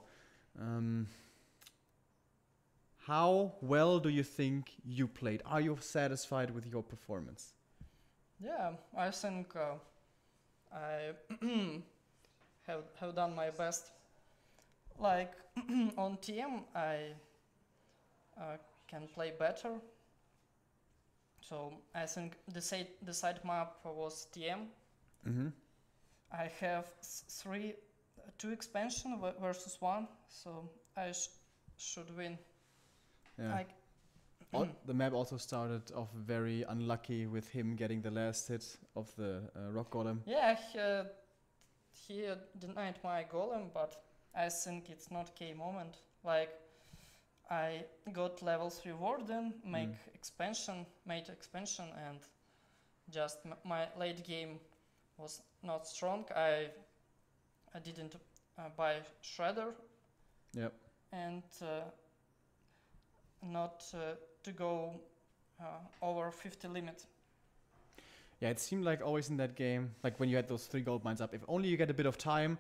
How well do you think you played? Are you satisfied with your performance? Yeah, I think I have done my best. Like on TM, I can play better. So I think the side map was TM. Mm-hmm. I have two expansion versus 1, so I should win. Yeah. The map also started off very unlucky with him getting the last hit of the rock golem. Yeah, he denied my golem, but I think it's not key moment. Like I got level 3 warden, made expansion, and just my late game was not strong. I didn't buy shredder. Yep. And not to go over 50 limit. Yeah, it seemed like always in that game, like when you had those 3 gold mines up, if only you get a bit of time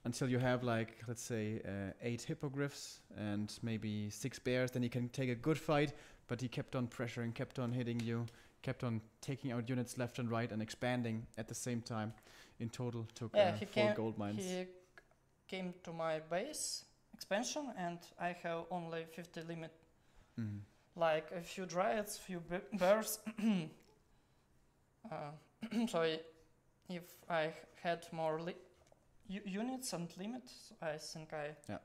until you have like, let's say, 8 hippogriffs and maybe 6 bears, then you can take a good fight. But he kept on pressuring, kept on hitting you, kept on taking out units left and right and expanding at the same time. In total, took 4 gold mines. He came to my base expansion and I have only 50 limit. Like a few dryads, few bears. So if I had more units and limits, I think I... Yeah.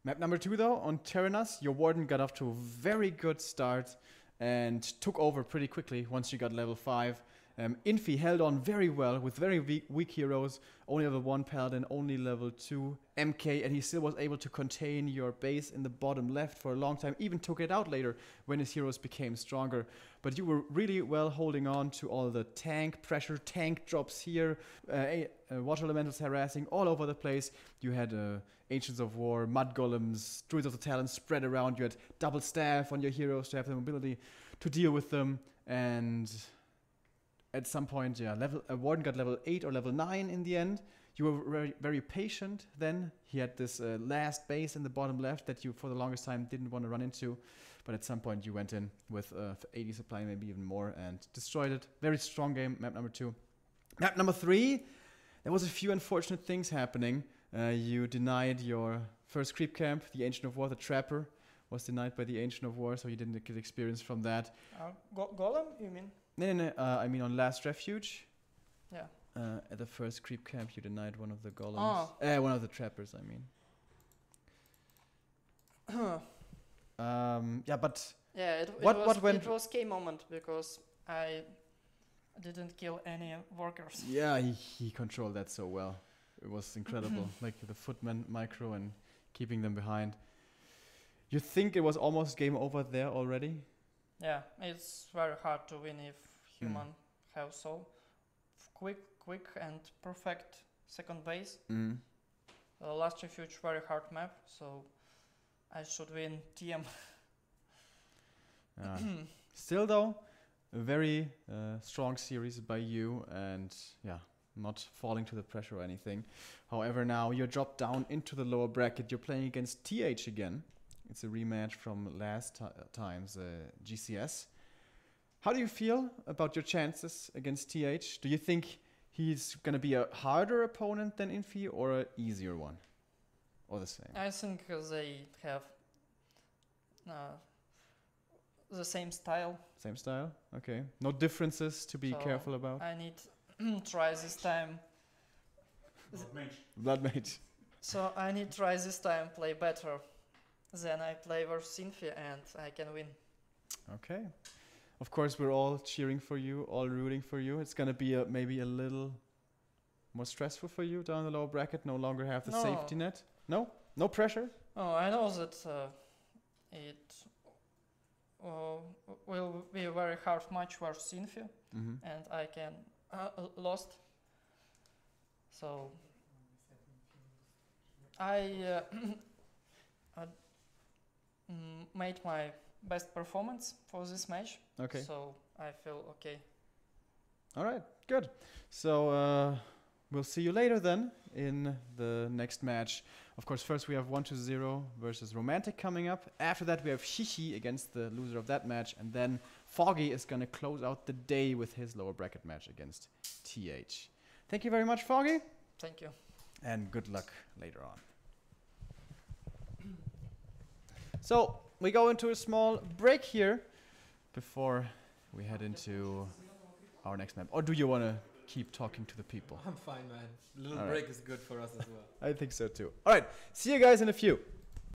Map number 2 though, on Terranas, your Warden got off to a very good start and took over pretty quickly once you got level 5. Infi held on very well with very weak heroes, only level 1 Paladin, only level 2 MK, and he still was able to contain your base in the bottom left for a long time, even took it out later when his heroes became stronger. But you were really well holding on to all the tank pressure, tank drops here, water elementals harassing all over the place. You had Ancients of War, Mud Golems, Druids of the Talon spread around. You had double staff on your heroes to have the mobility to deal with them, and at some point, yeah, Warden got level 8 or level 9 in the end. You were very, very patient then. He had this last base in the bottom left that you, for the longest time, didn't want to run into. But at some point, you went in with 80 supply, maybe even more, and destroyed it. Very strong game, map number 2. Map number 3, there was a few unfortunate things happening. You denied your first creep camp, the Ancient of War, the Trapper, was denied by the Ancient of War, so you didn't get experience from that. Golem, you mean? No, I mean on Last Refuge. Yeah. At the first creep camp, you denied one of the golems. One of the trappers, I mean. Yeah, but... Yeah, it was key moment because I didn't kill any workers. Yeah, he controlled that so well. It was incredible. Like the footman micro and keeping them behind. You think it was almost game over there already? Yeah, it's very hard to win if human have so quick and perfect second base. Last Refuge very hard map, so I should win TM. Still though, a very strong series by you, and yeah, not falling to the pressure or anything. However, now you're dropped down into the lower bracket. You're playing against TH again. It's a rematch from last time's GCS. How do you feel about your chances against TH? Do you think he's going to be a harder opponent than Infi or an easier one? Or the same? I think they have the same style. Same style? Okay. No differences to be careful about? I need try this time. Blood Mage. So I need try this time play better. Then I play versus Infi and I can win. Okay. Of course, we're all cheering for you, all rooting for you. It's going to be maybe a little more stressful for you down the lower bracket, no longer have the safety net. No? No pressure? Oh, I know that it will be a very hard match versus Infi, and I can lost. So I made my best performance for this match. Okay. So I feel okay. All right, good. So we'll see you later then in the next match. Of course, first we have 1-0 versus Romantic coming up. After that, we have Shishi against the loser of that match. And then Foggy is going to close out the day with his lower bracket match against TH. Thank you very much, Foggy. Thank you. And good luck later on. So we go into a small break here before we head into our next map. Or do you want to keep talking to the people? I'm fine, man. A little break is good for us as well. I think so too. All right, see you guys in a few.